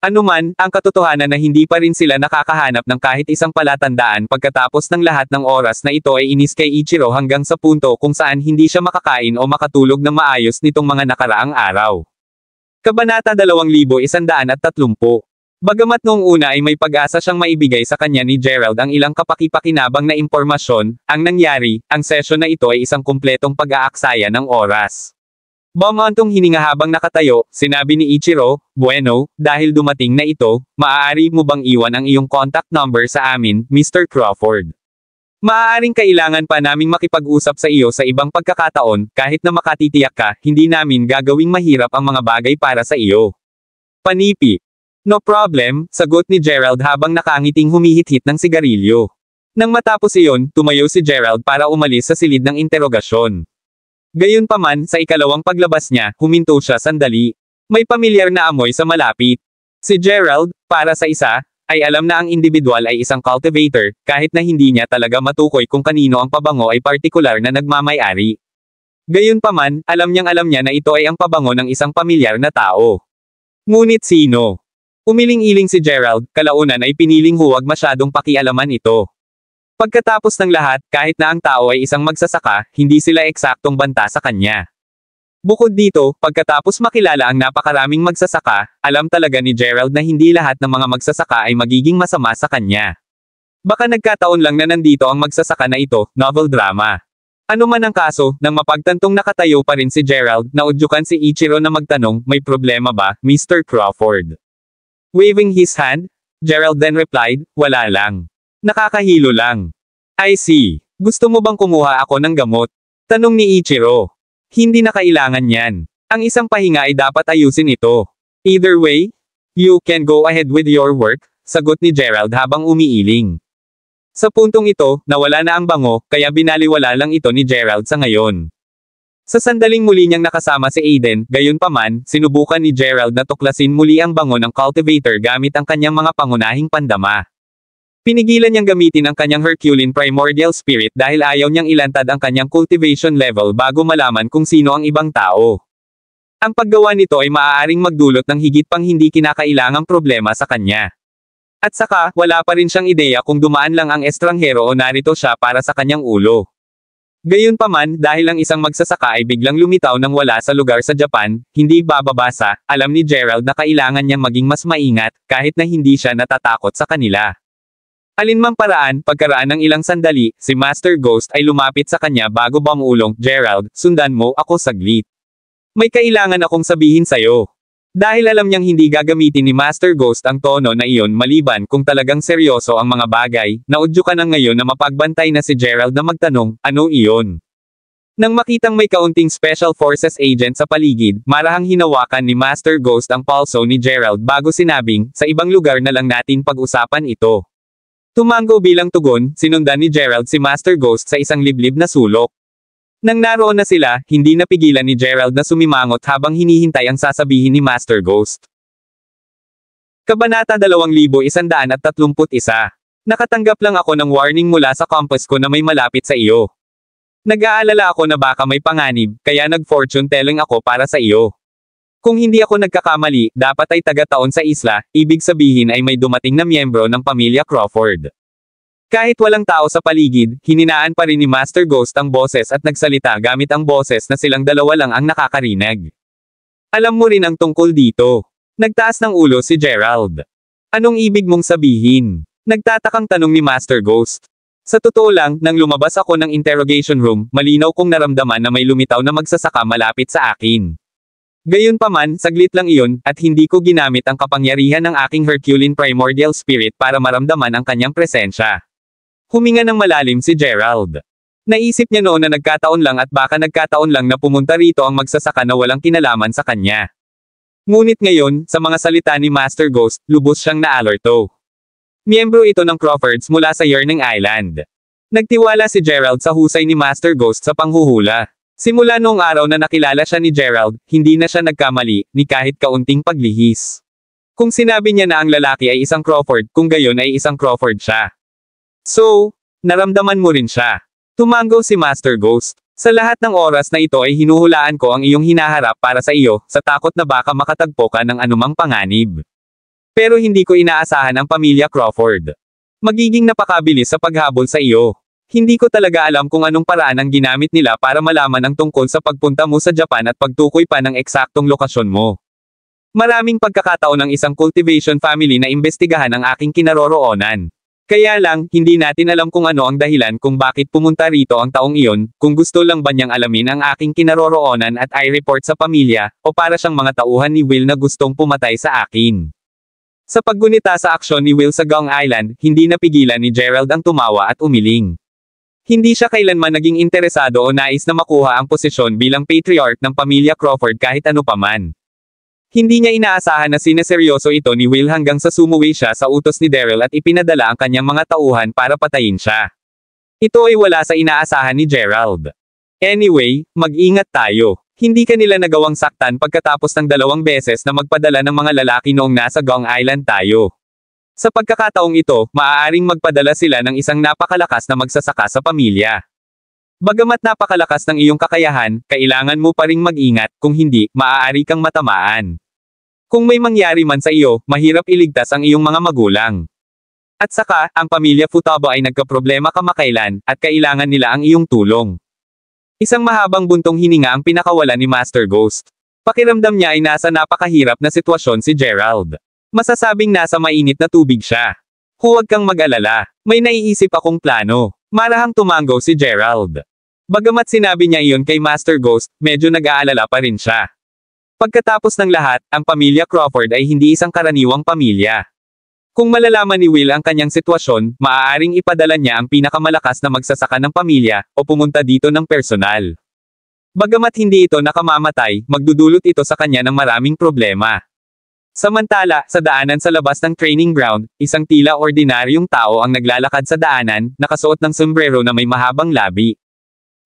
S3: Anuman, ang katotohanan na hindi pa rin sila nakakahanap ng kahit isang palatandaan pagkatapos ng lahat ng oras na ito ay inis kay Ichiro hanggang sa punto kung saan hindi siya makakain o makatulog ng maayos nitong mga nakaraang araw. Kabanata 2130. Bagamat noong una ay may pag-asa siyang maibigay sa kanya ni Gerald ang ilang kapaki-pakinabang na impormasyon, ang nangyari, ang sesyon na ito ay isang kumpletong pag-aaksaya ng oras. Bumantong hininga habang nakatayo, sinabi ni Ichiro, "Bueno, dahil dumating na ito, maaari mo bang iwan ang iyong contact number sa amin, Mr. Crawford? Maaaring kailangan pa naming makipag-usap sa iyo sa ibang pagkakataon, kahit na makatitiyak ka, hindi namin gagawing mahirap ang mga bagay para sa iyo." Panipi. "No problem," sagot ni Gerald habang nakangiting humihit-hit ng sigarilyo. Nang matapos iyon, tumayo si Gerald para umalis sa silid ng interogasyon. Gayunpaman, sa ikalawang paglabas niya, huminto siya sandali. May pamilyar na amoy sa malapit. Si Gerald, para sa isa, ay alam na ang individual ay isang cultivator, kahit na hindi niya talaga matukoy kung kanino ang pabango ay partikular na nagmamay-ari. Gayunpaman, alam niya na ito ay ang pabango ng isang pamilyar na tao. Ngunit sino? Umiling-iling si Gerald, kalaunan ay piniling huwag masyadong pakialaman ito. Pagkatapos ng lahat, kahit na ang tao ay isang magsasaka, hindi sila eksaktong banta sa kanya. Bukod dito, pagkatapos makilala ang napakaraming magsasaka, alam talaga ni Gerald na hindi lahat ng mga magsasaka ay magiging masama sa kanya. Baka nagkataon lang na nandito ang magsasaka na ito, novel drama. Ano man ang kaso, nang mapagtantong nakatayo pa rin si Gerald, naudyukan si Ichiro na magtanong, "May problema ba, Mr. Crawford?" Waving his hand, Gerald then replied, "Wala lang. Nakakahilo lang." "I see. Gusto mo bang kumuha ako ng gamot?" tanong ni Ichiro. "Hindi na kailangan yan. Ang isang pahinga ay dapat ayusin ito. Either way, you can go ahead with your work," sagot ni Gerald habang umiiling. Sa puntong ito, nawala na ang bango, kaya binaliwala lang ito ni Gerald sa ngayon. Sa sandaling muli niyang nakasama si Aiden, gayunpaman, sinubukan ni Gerald na tuklasin muli ang bango ng cultivator gamit ang kanyang mga pangunahing pandama. Pinigilan niyang gamitin ang kanyang Herculean Primordial Spirit dahil ayaw niyang ilantad ang kanyang cultivation level bago malaman kung sino ang ibang tao. Ang paggawa nito ay maaaring magdulot ng higit pang hindi kinakailangang problema sa kanya. At saka, wala pa rin siyang ideya kung dumaan lang ang estranghero o narito siya para sa kanyang ulo. Gayunpaman, dahil ang isang magsasaka ay biglang lumitaw nang wala sa lugar sa Japan, hindi bababasa, alam ni Gerald na kailangan niyang maging mas maingat, kahit na hindi siya natatakot sa kanila. Alinmang paraan, pagkaraan ng ilang sandali, si Master Ghost ay lumapit sa kanya bago bumulong, "Gerald, sundan mo ako saglit. May kailangan akong sabihin sa'yo." Dahil alam niyang hindi gagamitin ni Master Ghost ang tono na iyon maliban kung talagang seryoso ang mga bagay, naudyukan ng ngayon na mapagbantay na si Gerald na magtanong, "Ano iyon?" Nang makitang may kaunting Special Forces agent sa paligid, marahang hinawakan ni Master Ghost ang pulso ni Gerald bago sinabing, "Sa ibang lugar na lang natin pag-usapan ito." Tumango bilang tugon, sinundan ni Gerald si Master Ghost sa isang liblib na sulok. Nang naroon na sila, hindi napigilan ni Gerald na sumimangot habang hinihintay ang sasabihin ni Master Ghost. Kabanata 2131. Nakatanggap lang ako ng warning mula sa compass ko na may malapit sa iyo. Nag-aalala ako na baka may panganib, kaya nag-fortune telling ako para sa iyo. Kung hindi ako nagkakamali, dapat ay taga-taon sa isla, ibig sabihin ay may dumating na miyembro ng pamilya Crawford. Kahit walang tao sa paligid, hininaan pa rin ni Master Ghost ang boses at nagsalita gamit ang boses na silang dalawa lang ang nakakarinig. "Alam mo rin ang tungkol dito." Nagtaas ng ulo si Gerald. "Anong ibig mong sabihin?" Nagtatakang tanong ni Master Ghost. "Sa totoo lang, nang lumabas ako ng interrogation room, malinaw kong naramdaman na may lumitaw na magsasaka malapit sa akin. Gayunpaman, saglit lang iyon, at hindi ko ginamit ang kapangyarihan ng aking Herculean Primordial Spirit para maramdaman ang kanyang presensya." Huminga ng malalim si Gerald. Naisip niya noon na nagkataon lang at baka nagkataon lang na pumunta rito ang magsasaka na walang kinalaman sa kanya. Ngunit ngayon, sa mga salita ni Master Ghost, lubos siyang naalerto. Miyembro ito ng Crawfords mula sa Yearning Island. Nagtiwala si Gerald sa husay ni Master Ghost sa panghuhula. Simula noong araw na nakilala siya ni Gerald, hindi na siya nagkamali, ni kahit kaunting paglihis. Kung sinabi niya na ang lalaki ay isang Crawford, kung gayon ay isang Crawford siya. So, naramdaman mo rin siya. Tumango si Master Ghost. Sa lahat ng oras na ito ay hinuhulaan ko ang iyong hinaharap para sa iyo, sa takot na baka makatagpo ka ng anumang panganib. Pero hindi ko inaasahan ang pamilya Crawford. Magiging napakabilis sa paghabol sa iyo. Hindi ko talaga alam kung anong paraan ang ginamit nila para malaman ang tungkol sa pagpunta mo sa Japan at pagtukoy pa ng eksaktong lokasyon mo. Maraming pagkakataon ng isang cultivation family na imbestigahan ang aking kinaroroonan. Kaya lang, hindi natin alam kung ano ang dahilan kung bakit pumunta rito ang taong iyon, kung gusto lang ba niyang alamin ang aking kinaroroonan at i-report sa pamilya, o para siyang mga tauhan ni Will na gustong pumatay sa akin. Sa paggunita sa aksyon ni Will sa Gong Island, hindi napigilan ni Gerald ang tumawa at umiling. Hindi siya kailanman naging interesado o nais na makuha ang posisyon bilang patriarch ng pamilya Crawford kahit ano paman. Hindi niya inaasahan na sineseryoso ito ni Will hanggang sa sumuwi siya sa utos ni Daryl at ipinadala ang kanyang mga tauhan para patayin siya. Ito ay wala sa inaasahan ni Gerald. Anyway, mag-ingat tayo. Hindi kanila nagawang saktan pagkatapos ng 2 beses na magpadala ng mga lalaki noong nasa Gong Island tayo. Sa pagkakataong ito, maaaring magpadala sila ng isang napakalakas na magsasaka sa pamilya. Bagamat napakalakas ng iyong kakayahan, kailangan mo pa ring mag-ingat, kung hindi, maaari kang matamaan. Kung may mangyari man sa iyo, mahirap iligtas ang iyong mga magulang. At saka, ang pamilya Futaba ay nagkaproblema kamakailan, at kailangan nila ang iyong tulong. Isang mahabang buntong hininga ang pinakawala ni Master Ghost. Pakiramdam niya ay nasa napakahirap na sitwasyon si Gerald. Masasabing nasa mainit na tubig siya. Huwag kang mag-alala, may naiisip akong plano. Marahang tumango si Gerald. Bagamat sinabi niya iyon kay Master Ghost, medyo nag-aalala pa rin siya. Pagkatapos ng lahat, ang pamilya Crawford ay hindi isang karaniwang pamilya. Kung malalaman ni Will ang kanyang sitwasyon, maaaring ipadala niya ang pinakamalakas na magsasaka ng pamilya, o pumunta dito ng personal. Bagamat hindi ito nakamamatay, magdudulot ito sa kanya ng maraming problema. Samantala, sa daanan sa labas ng training ground, isang tila ordinaryong tao ang naglalakad sa daanan, nakasuot ng sombrero na may mahabang labi.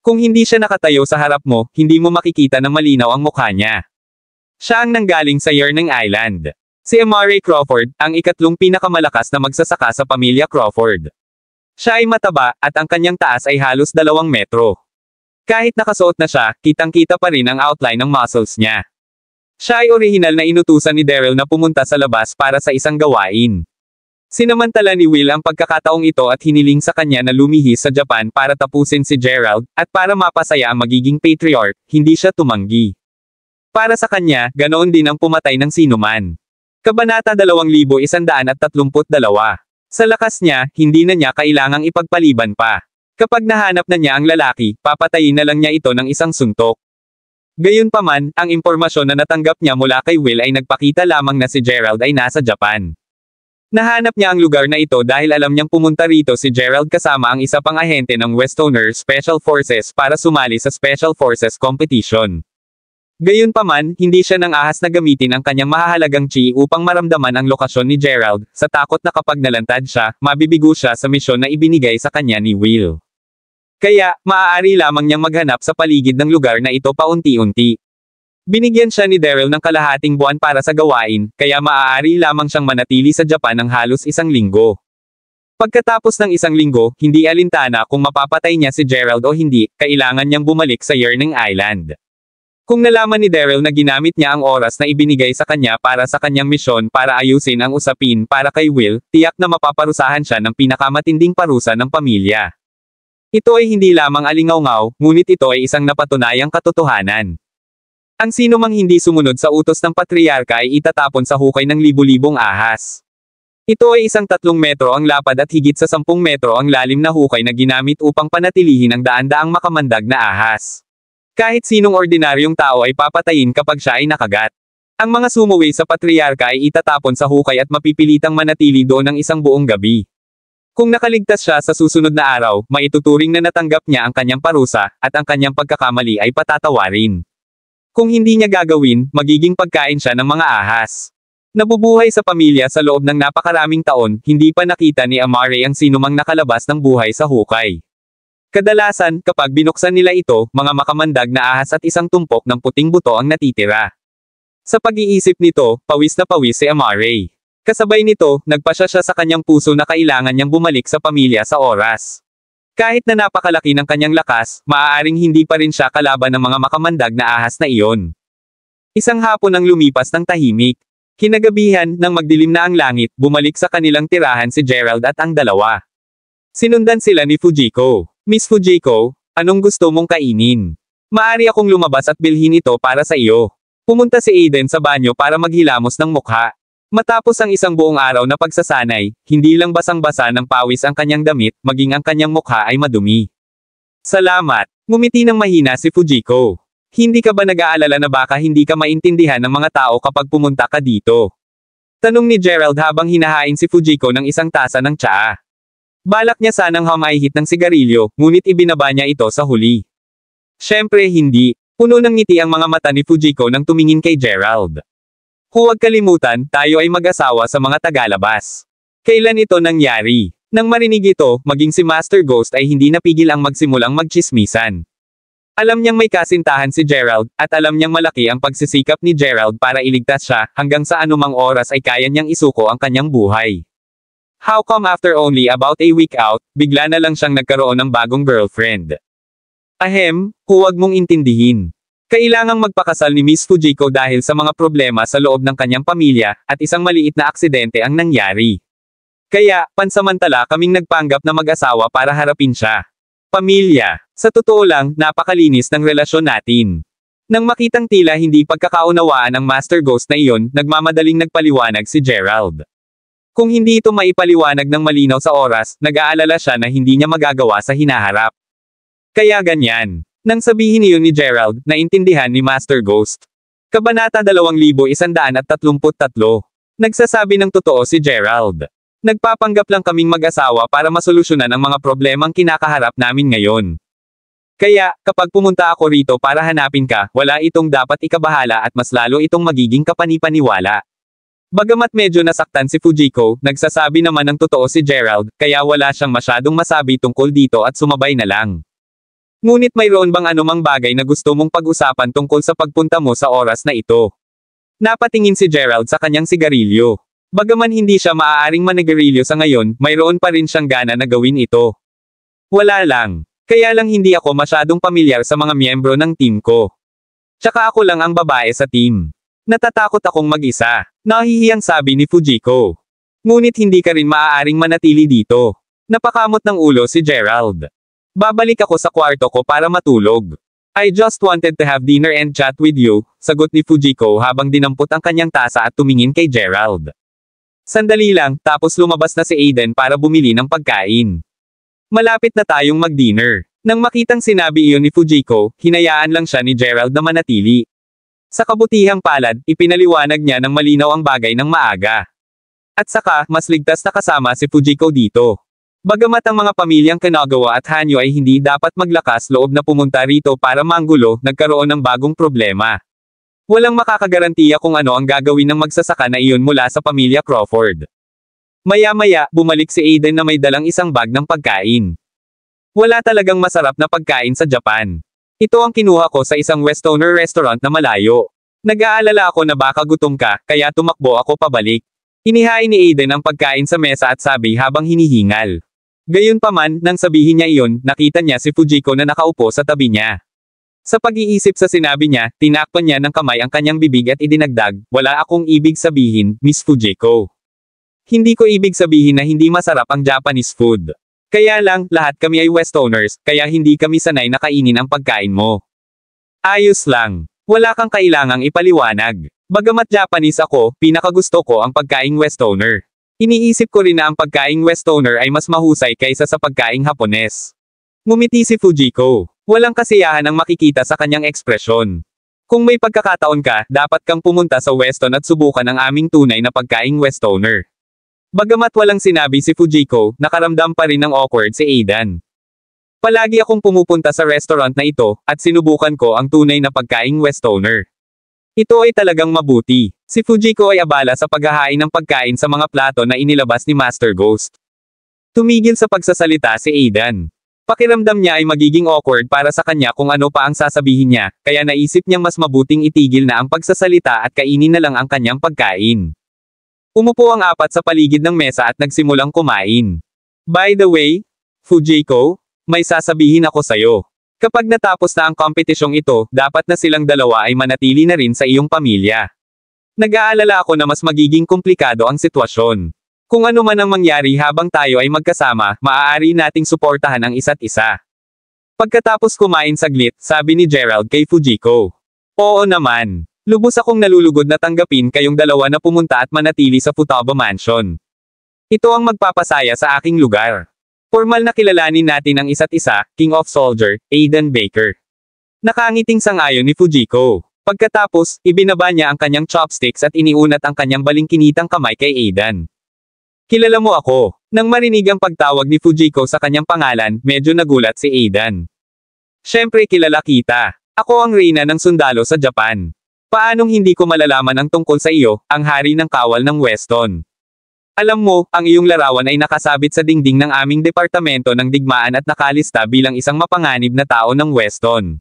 S3: Kung hindi siya nakatayo sa harap mo, hindi mo makikita na malinaw ang mukha niya. Siya ang nanggaling sa Yearning Island. Si Amari Crawford, ang ikatlong pinakamalakas na magsasaka sa pamilya Crawford. Siya ay mataba, at ang kanyang taas ay halos 2 metro. Kahit nakasuot na siya, kitang-kita pa rin ang outline ng muscles niya. Siya ay orihinal na inutusan ni Daryl na pumunta sa labas para sa isang gawain. Sinamantala ni Will ang pagkakataong ito at hiniling sa kanya na lumihis sa Japan para tapusin si Gerald, at para mapasaya ang magiging patriarch, hindi siya tumanggi. Para sa kanya, ganoon din ang pumatay ng sinuman. Kabanata 2132. Sa lakas niya, hindi na niya kailangang ipagpaliban pa. Kapag nahanap na niya ang lalaki, papatayin na lang niya ito ng isang suntok. Gayunpaman, ang impormasyon na natanggap niya mula kay Will ay nagpakita lamang na si Gerald ay nasa Japan. Nahanap niya ang lugar na ito dahil alam niyang pumunta rito si Gerald kasama ang isa pang ahente ng Westoner Special Forces para sumali sa Special Forces Competition. Gayunpaman, hindi siya nang ahas na gamitin ang kanyang mahahalagang chi upang maramdaman ang lokasyon ni Gerald, sa takot na kapag nalantad siya, mabibigo siya sa misyon na ibinigay sa kanya ni Will. Kaya, maaari lamang niyang maghanap sa paligid ng lugar na ito paunti-unti. Binigyan siya ni Daryl ng kalahating buwan para sa gawain, kaya maaari lamang siyang manatili sa Japan ng halos 1 linggo. Pagkatapos ng 1 linggo, hindi alintana kung mapapatay niya si Gerald o hindi, kailangan niyang bumalik sa Yearning Island. Kung nalaman ni Daryl na ginamit niya ang oras na ibinigay sa kanya para sa kanyang misyon para ayusin ang usapin para kay Will, tiyak na mapaparusahan siya ng pinakamatinding parusa ng pamilya. Ito ay hindi lamang alingaw-ngaw, ngunit ito ay isang napatunayang katotohanan. Ang sino mang hindi sumunod sa utos ng patriarka ay itatapon sa hukay ng libu-libong ahas. Ito ay isang 3 metro ang lapad at higit sa 10 metro ang lalim na hukay na ginamit upang panatilihin ang daan-daang makamandag na ahas. Kahit sinong ordinaryong tao ay papatayin kapag siya ay nakagat. Ang mga sumuwi sa patriarka ay itatapon sa hukay at mapipilitang manatili doon ng isang buong gabi. Kung nakaligtas siya sa susunod na araw, maituturing na natanggap niya ang kanyang parusa, at ang kanyang pagkakamali ay patatawarin. Kung hindi niya gagawin, magiging pagkain siya ng mga ahas. Nabubuhay sa pamilya sa loob ng napakaraming taon, hindi pa nakita ni Amare ang sinumang nakalabas ng buhay sa hukay. Kadalasan, kapag binuksan nila ito, mga makamandag na ahas at isang tumpok ng puting buto ang natitira. Sa pag-iisip nito, pawis na pawis si Amare. Kasabay nito, nagpasya siya sa kanyang puso na kailangan niyang bumalik sa pamilya sa oras. Kahit na napakalaki ng kanyang lakas, maaaring hindi pa rin siya kalaban ng mga makamandag na ahas na iyon. Isang hapon ang lumipas ng tahimik. Kinagabihan, nang magdilim na ang langit, bumalik sa kanilang tirahan si Gerald at ang dalawa. Sinundan sila ni Fujiko. Miss Fujiko, anong gusto mong kainin? Maari akong lumabas at bilhin ito para sa iyo. Pumunta si Aiden sa banyo para maghilamos ng mukha. Matapos ang isang buong araw na pagsasanay, hindi lang basang-basa ng pawis ang kanyang damit, maging ang kanyang mukha ay madumi. Salamat. Ngumiti ng mahina si Fujiko. Hindi ka ba nag-aalala na baka hindi ka maintindihan ng mga tao kapag pumunta ka dito? Tanong ni Gerald habang hinahain si Fujiko ng isang tasa ng tsaa. Balak niya sanang humaihit ng sigarilyo, ngunit ibinaba niya ito sa huli. Siyempre hindi. Puno ng ngiti ang mga mata ni Fujiko nang tumingin kay Gerald. Huwag kalimutan, tayo ay mag-asawa sa mga tagalabas. Kailan ito nangyari? Nang marinig ito, maging si Master Ghost ay hindi napigil ang magsimulang magtsismisan. Alam niyang may kasintahan si Gerald, at alam niyang malaki ang pagsisikap ni Gerald para iligtas siya, hanggang sa anumang oras ay kaya niyang isuko ang kanyang buhay. How come after only about a week out, bigla na lang siyang nagkaroon ng bagong girlfriend? Ahem, huwag mong intindihin. Kailangang magpakasal ni Miss Fujiko dahil sa mga problema sa loob ng kanyang pamilya, at isang maliit na aksidente ang nangyari. Kaya, pansamantala kaming nagpanggap na mag-asawa para harapin siya. Pamilya. Sa totoo lang, napakalinis ng relasyon natin. Nang makitang tila hindi pagkakaunawaan ang Master Ghost na iyon, nagmamadaling nagpaliwanag si Gerald. Kung hindi ito maipaliwanag ng malinaw sa oras, nag-aalala siya na hindi niya magagawa sa hinaharap. Kaya ganyan. Nang sabihin iyon ni Gerald, naintindihan ni Master Ghost. Kabanata 2133. Nagsasabi ng totoo si Gerald. Nagpapanggap lang kaming mag-asawa para masolusyonan ang mga problemang kinakaharap namin ngayon. Kaya, kapag pumunta ako rito para hanapin ka, wala itong dapat ikabahala at mas lalo itong magiging kapanipaniwala. Bagamat medyo nasaktan si Fujiko, nagsasabi naman ng totoo si Gerald, kaya wala siyang masyadong masabi tungkol dito at sumabay na lang. Ngunit mayroon bang anumang bagay na gusto mong pag-usapan tungkol sa pagpunta mo sa oras na ito? Napatingin si Gerald sa kanyang sigarilyo. Bagaman hindi siya maaaring manigarilyo sa ngayon, mayroon pa rin siyang gana na gawin ito. Wala lang. Kaya lang hindi ako masyadong pamilyar sa mga miyembro ng team ko. Tsaka ako lang ang babae sa team. Natatakot akong mag-isa. Nahihiyang sabi ni Fujiko. Ngunit hindi ka rin maaaring manatili dito. Napakamot ng ulo si Gerald. Babalik ako sa kwarto ko para matulog. I just wanted to have dinner and chat with you, sagot ni Fujiko habang dinampot ang kanyang tasa at tumingin kay Gerald. Sandali lang, tapos lumabas na si Aiden para bumili ng pagkain. Malapit na tayong mag-dinner. Nang makitang sinabi iyon ni Fujiko, hinayaan lang siya ni Gerald na manatili. Sa kabutihang palad, ipinaliwanag niya ng malinaw ang bagay ng maaga. At saka, mas ligtas na kasama si Fujiko dito. Bagamat ang mga pamilyang Kanagawa at Hanyo ay hindi dapat maglakas loob na pumunta rito para manggulo, nagkaroon ng bagong problema. Walang makakagarantiya kung ano ang gagawin ng magsasaka na iyon mula sa pamilya Crawford. Maya-maya, bumalik si Aiden na may dalang isang bag ng pagkain. Wala talagang masarap na pagkain sa Japan. Ito ang kinuha ko sa isang Westoner restaurant na malayo. Nag-aalala ako na baka gutom ka, kaya tumakbo ako pabalik. Inihain ni Aiden ang pagkain sa mesa at sabi habang hinihingal. Gayunpaman, nang sabihin niya iyon, nakita niya si Fujiko na nakaupo sa tabi niya. Sa pag-iisip sa sinabi niya, tinakpan niya ng kamay ang kanyang bibig at idinagdag, wala akong ibig sabihin, Miss Fujiko. Hindi ko ibig sabihin na hindi masarap ang Japanese food. Kaya lang, lahat kami ay Westoners, kaya hindi kami sanay na kainin ang pagkain mo. Ayos lang. Wala kang kailangang ipaliwanag. Bagamat Japanese ako, pinakagusto ko ang pagkaing Westoner. Iniisip ko rin na ang pagkaing Westoner ay mas mahusay kaysa sa pagkaing Hapones. Ngumiti si Fujiko. Walang kasiyahan ang makikita sa kanyang ekspresyon. Kung may pagkakataon ka, dapat kang pumunta sa Weston at subukan ang aming tunay na pagkaing Westoner. Bagamat walang sinabi si Fujiko, nakaramdam pa rin ng awkward si Aidan. Palagi akong pumupunta sa restaurant na ito, at sinubukan ko ang tunay na pagkaing Westoner. Ito ay talagang mabuti. Si Fujiko ay abala sa paghahain ng pagkain sa mga plato na inilabas ni Master Ghost. Tumigil sa pagsasalita si Aidan. Pakiramdam niya ay magiging awkward para sa kanya kung ano pa ang sasabihin niya, kaya naisip niyang mas mabuting itigil na ang pagsasalita at kainin na lang ang kanyang pagkain. Umupo ang apat sa paligid ng mesa at nagsimulang kumain. By the way, Fujiko, may sasabihin ako sa'yo. Kapag natapos na ang kompetisyong ito, dapat na silang dalawa ay manatili na rin sa iyong pamilya. Nag-aalala ako na mas magiging komplikado ang sitwasyon. Kung ano man ang mangyari habang tayo ay magkasama, maaari nating suportahan ang isa't isa. Pagkatapos kumain saglit, sabi ni Gerald kay Fujiko. Oo naman. Lubos akong nalulugod na tanggapin kayong dalawa na pumunta at manatili sa Futaba Mansion. Ito ang magpapasaya sa aking lugar. Formal na kilalanin natin ang isa't isa, King of Soldier, Aidan Baker. Nakangiting sang-ayon ni Fujiko. Pagkatapos, ibinaba niya ang kanyang chopsticks at iniunat ang kanyang balingkinitang kamay kay Aidan. Kilala mo ako. Nang marinig ang pagtawag ni Fujiko sa kanyang pangalan, medyo nagulat si Aidan. Siyempre kilala kita. Ako ang reyna ng sundalo sa Japan. Paanong hindi ko malalaman ang tungkol sa iyo, ang hari ng kawal ng Weston? Alam mo, ang iyong larawan ay nakasabit sa dingding ng aming departamento ng digmaan at nakalista bilang isang mapanganib na tao ng Weston.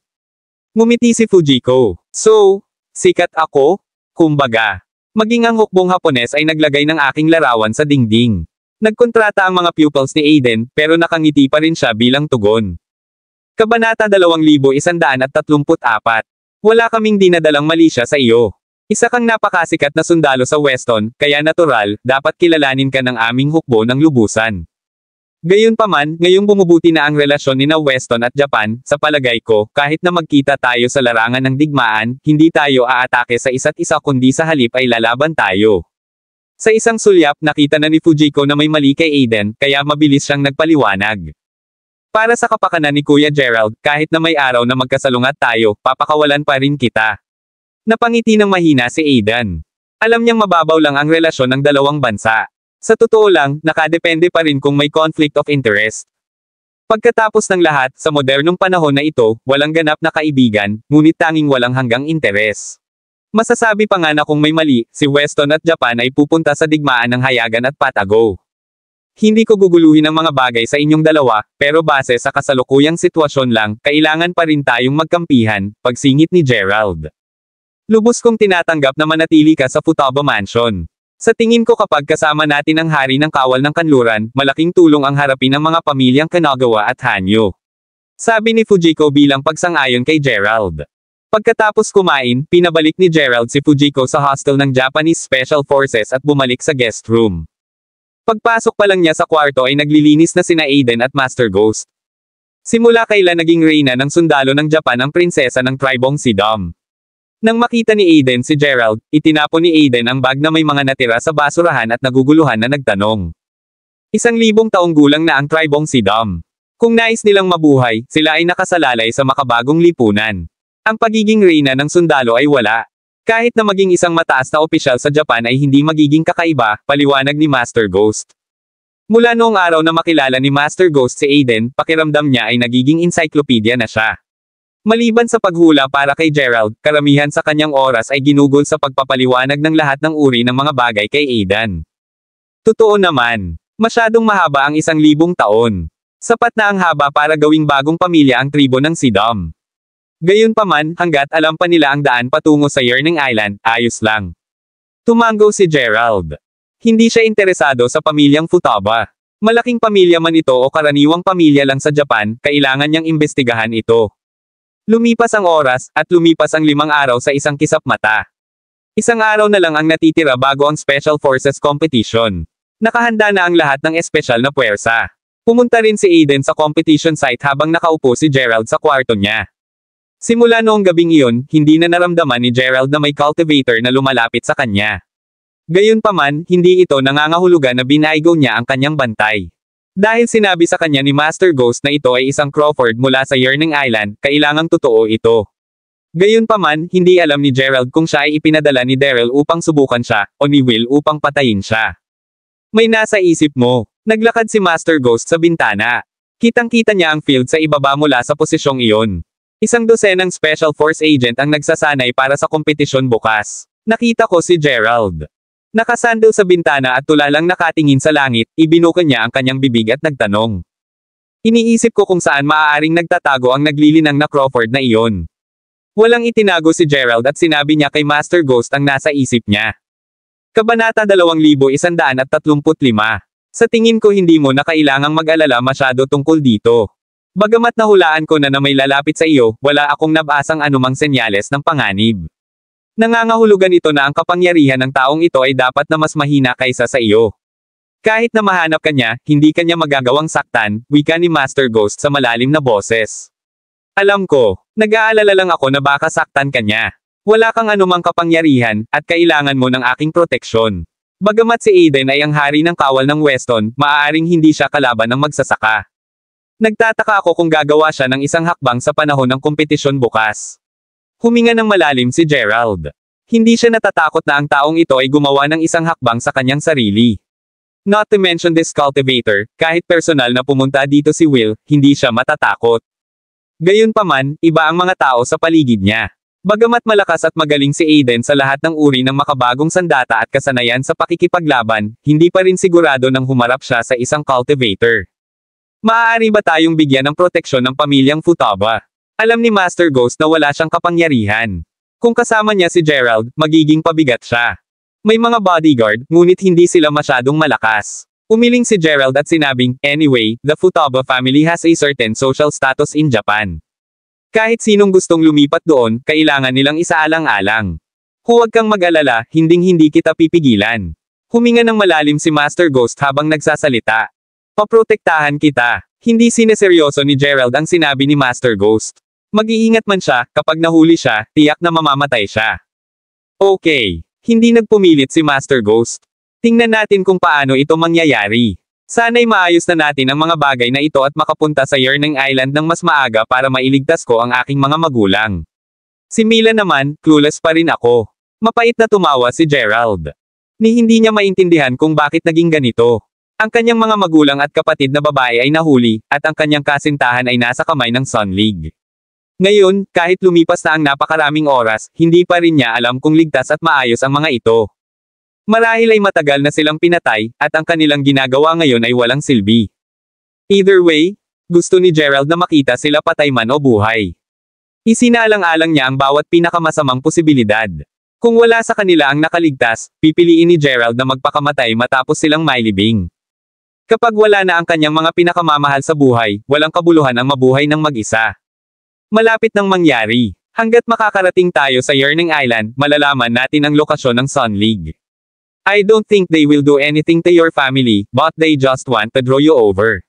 S3: Ngumiti si Fujiko. So, sikat ako? Kumbaga. Maging ang hukbong Hapones ay naglagay ng aking larawan sa dingding. Nagkontrata ang mga pupils ni Aiden, pero nakangiti pa rin siya bilang tugon. Kabanata 2134. Wala kaming dinadalang malisya sa iyo. Isa kang napakasikat na sundalo sa Weston, kaya natural, dapat kilalanin ka ng aming hukbo ng lubusan. Gayunpaman, ngayong bumubuti na ang relasyon ni na Weston at Japan, sa palagay ko, kahit na magkita tayo sa larangan ng digmaan, hindi tayo aatake sa isa't isa kundi sa halip ay lalaban tayo. Sa isang sulyap, nakita na ni Fujiko na may mali kay Aiden, kaya mabilis siyang nagpaliwanag. Para sa kapakanan ni Kuya Gerald, kahit na may araw na magkasalungat tayo, papakawalan pa rin kita. Napangiti ng mahina si Aidan. Alam niyang mababaw lang ang relasyon ng dalawang bansa. Sa totoo lang, nakadepende pa rin kung may conflict of interest. Pagkatapos ng lahat, sa modernong panahon na ito, walang ganap na kaibigan, ngunit tanging walang hanggang interes. Masasabi pa nga na kung may mali, si Weston at Japan ay pupunta sa digmaan ng Hayagan at Patago. Hindi ko guguluhin ang mga bagay sa inyong dalawa, pero base sa kasalukuyang sitwasyon lang, kailangan pa rin tayong magkampihan, pagsingit ni Gerald. Lubos kong tinatanggap na manatili ka sa Futaba Mansion. Sa tingin ko kapag kasama natin ang hari ng kawal ng kanluran, malaking tulong ang harapin ng mga pamilyang Kanagawa at Hanyo. Sabi ni Fujiko bilang pagsang-ayon kay Gerald. Pagkatapos kumain, pinabalik ni Gerald si Fujiko sa hostel ng Japanese Special Forces at bumalik sa guest room. Pagpasok pa lang niya sa kwarto ay naglilinis na sina Aiden at Master Ghost. Simula kailan naging reyna ng sundalo ng Japan ang prinsesa ng tribong si Dom. Nang makita ni Aiden si Gerald, itinapon ni Aiden ang bag na may mga natira sa basurahan at naguguluhan na nagtanong. 1,000 taong gulang na ang tribong si Dom. Kung nais nilang mabuhay, sila ay nakasalalay sa makabagong lipunan. Ang pagiging reyna ng sundalo ay wala. Kahit na maging isang mataas na opisyal sa Japan ay hindi magiging kakaiba, paliwanag ni Master Ghost. Mula noong araw na makilala ni Master Ghost si Aiden, pakiramdam niya ay nagiging encyclopedia na siya. Maliban sa paghula para kay Gerald, karamihan sa kanyang oras ay ginugol sa pagpapaliwanag ng lahat ng uri ng mga bagay kay Aidan. Totoo naman, masyadong mahaba ang 1,000 taon. Sapat na ang haba para gawing bagong pamilya ang tribo ng Sidom. Gayunpaman, hanggat alam pa nila ang daan patungo sa Yearning Island, ayos lang. Tumango si Gerald. Hindi siya interesado sa pamilyang Futaba. Malaking pamilya man ito o karaniwang pamilya lang sa Japan, kailangan niyang imbestigahan ito. Lumipas ang oras, at lumipas ang 5 araw sa isang kisap mata. 1 araw na lang ang natitira bago ang Special Forces Competition. Nakahanda na ang lahat ng espesyal na puwersa. Pumunta rin si Aiden sa competition site habang nakaupo si Gerald sa kwarto niya. Simula noong gabing iyon, hindi na naramdaman ni Gerald na may cultivator na lumalapit sa kanya. Gayunpaman, hindi ito nangangahulugan na binaigaw niya ang kanyang bantay. Dahil sinabi sa kanya ni Master Ghost na ito ay isang Crawford mula sa Yearning Island, kailangang totoo ito. Gayunpaman, hindi alam ni Gerald kung siya ay ipinadala ni Daryl upang subukan siya, o ni Will upang patayin siya. May nasa isip mo. Naglakad si Master Ghost sa bintana. Kitang-kita niya ang field sa ibaba mula sa posisyong iyon. Isang dosenang Special Force Agent ang nagsasanay para sa kompetisyon bukas. Nakita ko si Gerald. Nakasandal sa bintana at tulalang nakatingin sa langit, ibinuka niya ang kanyang bibig at nagtanong. Iniisip ko kung saan maaaring nagtatago ang naglilinang na Crawford na iyon. Walang itinago si Gerald at sinabi niya kay Master Ghost ang nasa isip niya. Kabanata 2135. Sa tingin ko hindi mo na kailangang mag-alala masyado tungkol dito. Bagamat nahulaan ko na may lalapit sa iyo, wala akong nabasang anumang senyales ng panganib. Nangangahulugan ito na ang kapangyarihan ng taong ito ay dapat na mas mahina kaysa sa iyo. Kahit na mahanap ka niya, hindi ka niya magagawang saktan, wika ni Master Ghost sa malalim na boses. Alam ko, nag-aalala lang ako na baka saktan ka niya. Wala kang anumang kapangyarihan, at kailangan mo ng aking proteksyon. Bagamat si Aiden ay ang hari ng kawal ng Weston, maaaring hindi siya kalaban ng magsasaka. Nagtataka ako kung gagawa siya ng isang hakbang sa panahon ng kompetisyon bukas. Huminga ng malalim si Gerald. Hindi siya natatakot na ang taong ito ay gumawa ng isang hakbang sa kanyang sarili. Not to mention this cultivator, kahit personal na pumunta dito si Will, hindi siya matatakot. Gayunpaman, iba ang mga tao sa paligid niya. Bagamat malakas at magaling si Aiden sa lahat ng uri ng makabagong sandata at kasanayan sa pakikipaglaban, hindi pa rin sigurado nang humarap siya sa isang cultivator. Maaari ba tayong bigyan ng proteksyon ng pamilyang Futaba? Alam ni Master Ghost na wala siyang kapangyarihan. Kung kasama niya si Gerald, magiging pabigat siya. May mga bodyguard, ngunit hindi sila masyadong malakas. Umiling si Gerald at sinabing, anyway, the Futaba family has a certain social status in Japan. Kahit sinong gustong lumipat doon, kailangan nilang isaalang-alang. Huwag kang mag-alala, hinding-hindi kita pipigilan. Huminga ng malalim si Master Ghost habang nagsasalita. Paprotektahan kita. Hindi sineseryoso ni Gerald ang sinabi ni Master Ghost. Mag-iingat man siya, kapag nahuli siya, tiyak na mamamatay siya. Okay. Hindi nagpumilit si Master Ghost. Tingnan natin kung paano ito mangyayari. Sana'y maayos na natin ang mga bagay na ito at makapunta sa Yearning Island ng mas maaga para mailigtas ko ang aking mga magulang. Si Mila naman, clueless pa rin ako. Mapait na tumawa si Gerald. Ni hindi niya maintindihan kung bakit naging ganito. Ang kanyang mga magulang at kapatid na babae ay nahuli, at ang kanyang kasintahan ay nasa kamay ng Sun League. Ngayon, kahit lumipas na ang napakaraming oras, hindi pa rin niya alam kung ligtas at maayos ang mga ito. Marahil ay matagal na silang pinatay, at ang kanilang ginagawa ngayon ay walang silbi. Either way, gusto ni Gerald na makita sila patay man o buhay. Isinaalang-alang niya ang bawat pinakamasamang posibilidad. Kung wala sa kanila ang nakaligtas, pipiliin ni Gerald na magpakamatay matapos silang mailibing. Kapag wala na ang kanyang mga pinakamamahal sa buhay, walang kabuluhan ang mabuhay ng mag-isa. Malapit nang mangyari. Hanggat makakarating tayo sa Yearning Island, malalaman natin ang lokasyon ng Sun League. I don't think they will do anything to your family, but they just want to draw you over.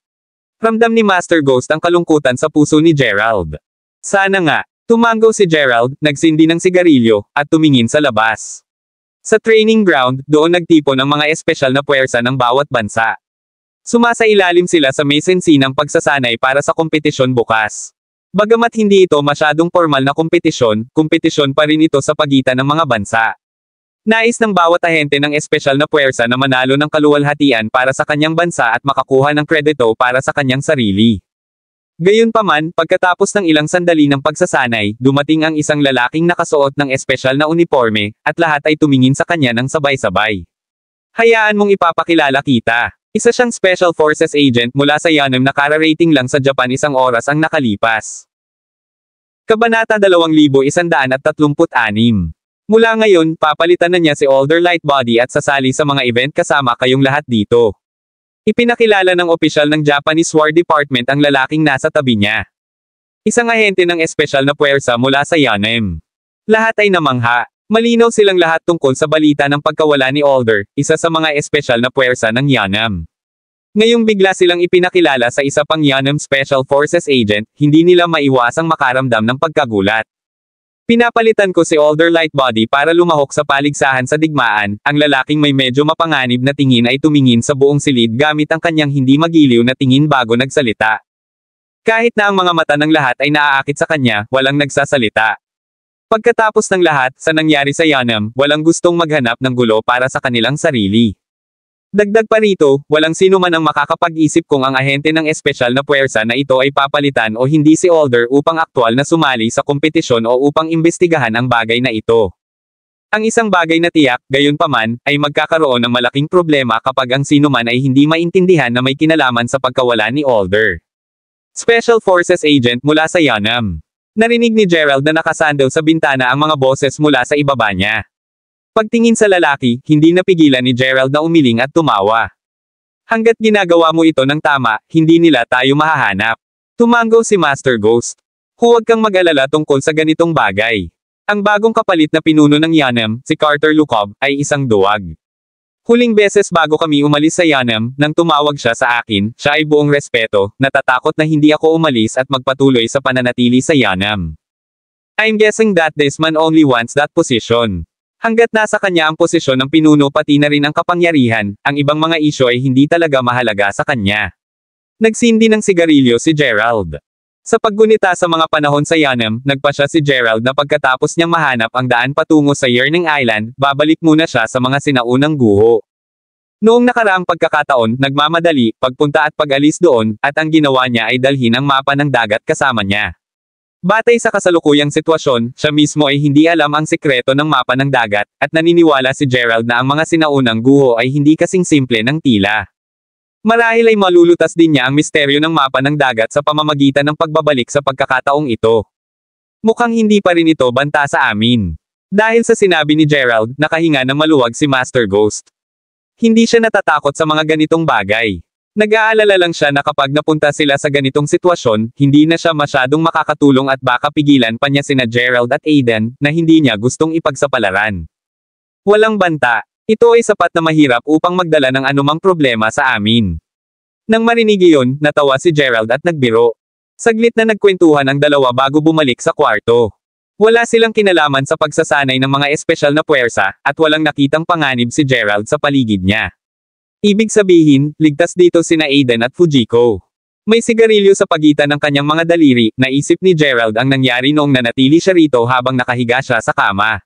S3: Ramdam ni Master Ghost ang kalungkutan sa puso ni Gerald. Sana nga. Tumango si Gerald, nagsindi ng sigarilyo, at tumingin sa labas. Sa training ground, doon nagtipon ang mga espesyal na puwersa ng bawat bansa. Sumasailalim sila sa may sensinang pagsasanay para sa kompetisyon bukas. Bagamat hindi ito masyadong formal na kompetisyon pa rin ito sa pagitan ng mga bansa. Nais ng bawat ahente ng espesyal na puwersa na manalo ng kaluwalhatian para sa kanyang bansa at makakuha ng kredito para sa kanyang sarili. Gayunpaman, pagkatapos ng ilang sandali ng pagsasanay, dumating ang isang lalaking nakasuot ng espesyal na uniforme, at lahat ay tumingin sa kanya ng sabay-sabay. Hayaan mong ipapakilala kita. Isa siyang Special Forces Agent mula sa Yanam na kararating lang sa Japan isang oras ang nakalipas. Kabanata 2136. Mula ngayon, papalitan na niya si Older Lightbody at sasali sa mga event kasama kayong lahat dito. Ipinakilala ng opisyal ng Japanese War Department ang lalaking nasa tabi niya. Isang ahente ng espesyal na puwersa mula sa Yanam. Lahat ay namangha. Malinaw silang lahat tungkol sa balita ng pagkawala ni Older, isa sa mga espesyal na puwersa ng Yanam. Ngayong bigla silang ipinakilala sa isa pang Yanam Special Forces Agent, hindi nila maiwasang makaramdam ng pagkagulat. Pinapalitan ko si Older Lightbody para lumahok sa paligsahan sa digmaan, ang lalaking may medyo mapanganib na tingin ay tumingin sa buong silid gamit ang kanyang hindi magiliw na tingin bago nagsalita. Kahit na ang mga mata ng lahat ay naaakit sa kanya, walang nagsasalita. Pagkatapos ng lahat, sa nangyari sa Yanam, walang gustong maghanap ng gulo para sa kanilang sarili. Dagdag pa rito, walang sino man ang makakapag-isip kung ang ahente ng espesyal na puwersa na ito ay papalitan o hindi si Alder upang aktwal na sumali sa kompetisyon o upang imbestigahan ang bagay na ito. Ang isang bagay na tiyak, gayunpaman, ay magkakaroon ng malaking problema kapag ang sino man ay hindi maintindihan na may kinalaman sa pagkawala ni Alder. Special Forces Agent mula sa Yanam. Narinig ni Gerald na nakasandaw sa bintana ang mga boses mula sa ibaba niya. Pagtingin sa lalaki, hindi napigilan ni Gerald na umiling at tumawa. Hanggat ginagawa mo ito ng tama, hindi nila tayo mahahanap. Tumango si Master Ghost. Huwag kang mag-alala tungkol sa ganitong bagay. Ang bagong kapalit na pinuno ng Yanam, si Carter Lukob, ay isang duwag. Huling beses bago kami umalis sa Yanam, nang tumawag siya sa akin, siya ay buong respeto, natatakot na hindi ako umalis at magpatuloy sa pananatili sa Yanam. I'm guessing that this man only wants that position. Hanggat nasa kanya ang posisyon ng pinuno pati na rin ang kapangyarihan, ang ibang mga isyo ay hindi talaga mahalaga sa kanya. Nagsindi ng sigarilyo si Gerald. Sa paggunita sa mga panahon sa Yanam, nagpasya si Gerald na pagkatapos niyang mahanap ang daan patungo sa Yearning Island, babalik muna siya sa mga sinaunang guho. Noong nakaraang pagkakataon, nagmamadali, pagpunta at pag-alis doon, at ang ginawa niya ay dalhin ang mapa ng dagat kasama niya. Batay sa kasalukuyang sitwasyon, siya mismo ay hindi alam ang sikreto ng mapa ng dagat, at naniniwala si Gerald na ang mga sinaunang guho ay hindi kasing simple ng tila. Marahil ay malulutas din niya ang misteryo ng mapa ng dagat sa pamamagitan ng pagbabalik sa pagkakataong ito. Mukhang hindi pa rin ito banta sa amin. Dahil sa sinabi ni Gerald, nakahinga ng maluwag si Master Ghost. Hindi siya natatakot sa mga ganitong bagay. Nag-aalala lang siya na kapag napunta sila sa ganitong sitwasyon, hindi na siya masyadong makakatulong at baka pigilan pa niya sina Gerald at Aiden, na hindi niya gustong ipagsapalaran. Walang banta. Ito ay sapat na mahirap upang magdala ng anumang problema sa amin. Nang marinig iyon, natawa si Gerald at nagbiro. Saglit na nagkwentuhan ang dalawa bago bumalik sa kwarto. Wala silang kinalaman sa pagsasanay ng mga espesyal na puwersa, at walang nakitang panganib si Gerald sa paligid niya. Ibig sabihin, ligtas dito sina Aiden at Fujiko. May sigarilyo sa pagitan ng kanyang mga daliri, naisip ni Gerald ang nangyari noong nanatili siya rito habang nakahiga siya sa kama.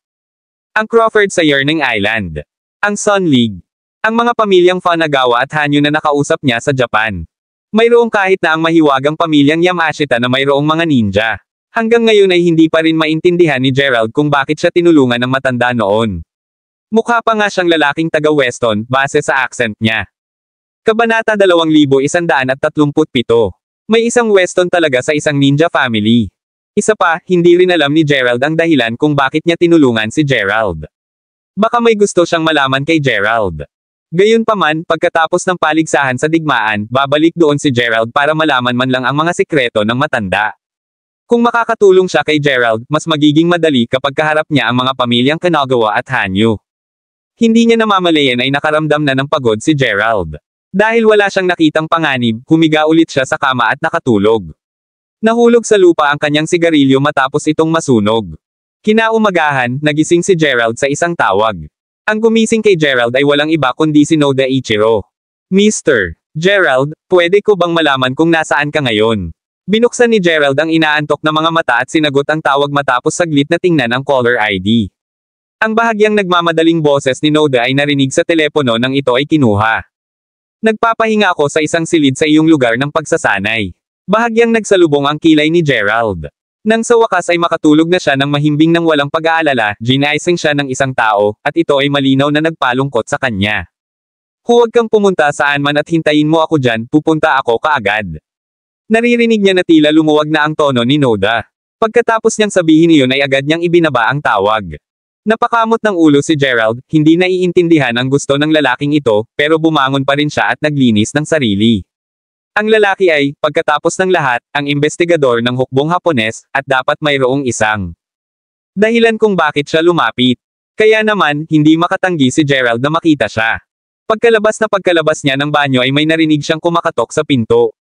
S3: Ang Crawford sa Yearning Island. Ang Sun League. Ang mga pamilyang Fanagawa at Hanyu na nakausap niya sa Japan. Mayroong kahit na ang mahiwagang pamilyang Yamashita na mayroong mga ninja. Hanggang ngayon ay hindi pa rin maintindihan ni Gerald kung bakit siya tinulungan ng matanda noon. Mukha pa nga siyang lalaking taga-Weston, base sa accent niya. Kabanata 2137. May isang Weston talaga sa isang ninja family. Isa pa, hindi rin alam ni Gerald ang dahilan kung bakit niya tinulungan si Gerald. Baka may gusto siyang malaman kay Gerald. Gayunpaman, pagkatapos ng paligsahan sa digmaan, babalik doon si Gerald para malaman man lang ang mga sikreto ng matanda. Kung makakatulong siya kay Gerald, mas magiging madali kapag kaharap niya ang mga pamilyang Kanagawa at Hanyu. Hindi niya namamalayan ay nakaramdam na ng pagod si Gerald. Dahil wala siyang nakitang panganib, humiga ulit siya sa kama at nakatulog. Nahulog sa lupa ang kanyang sigarilyo matapos itong masunog. Kinaumagahan, nagising si Gerald sa isang tawag. Ang gumising kay Gerald ay walang iba kundi si Noda Ichiro. Mr. Gerald, pwede ko bang malaman kung nasaan ka ngayon? Binuksan ni Gerald ang inaantok na mga mata at sinagot ang tawag matapos saglit na tingnan ang caller ID. Ang bahagyang nagmamadaling boses ni Noda ay narinig sa telepono nang ito ay kinuha. Nagpapahinga ako sa isang silid sa iyong lugar ng pagsasanay. Bahagyang nagsalubong ang kilay ni Gerald. Nang sa wakas ay makatulog na siya ng mahimbing ng walang pag-aalala, ginaising siya ng isang tao, at ito ay malinaw na nagpalungkot sa kanya. Huwag kang pumunta saan man at hintayin mo ako dyan, pupunta ako kaagad. Naririnig niya na tila lumuwag na ang tono ni Noda. Pagkatapos niyang sabihin iyon ay agad niyang ibinaba ang tawag. Napakamot ng ulo si Gerald, hindi naiintindihan ang gusto ng lalaking ito, pero bumangon pa rin siya at naglinis ng sarili. Ang lalaki ay, pagkatapos ng lahat, ang investigador ng hukbong Hapones, at dapat mayroong isang dahilan kung bakit siya lumapit. Kaya naman, hindi makatanggi si Gerald na makita siya. Pagkalabas niya ng banyo ay may narinig siyang kumakatok sa pinto.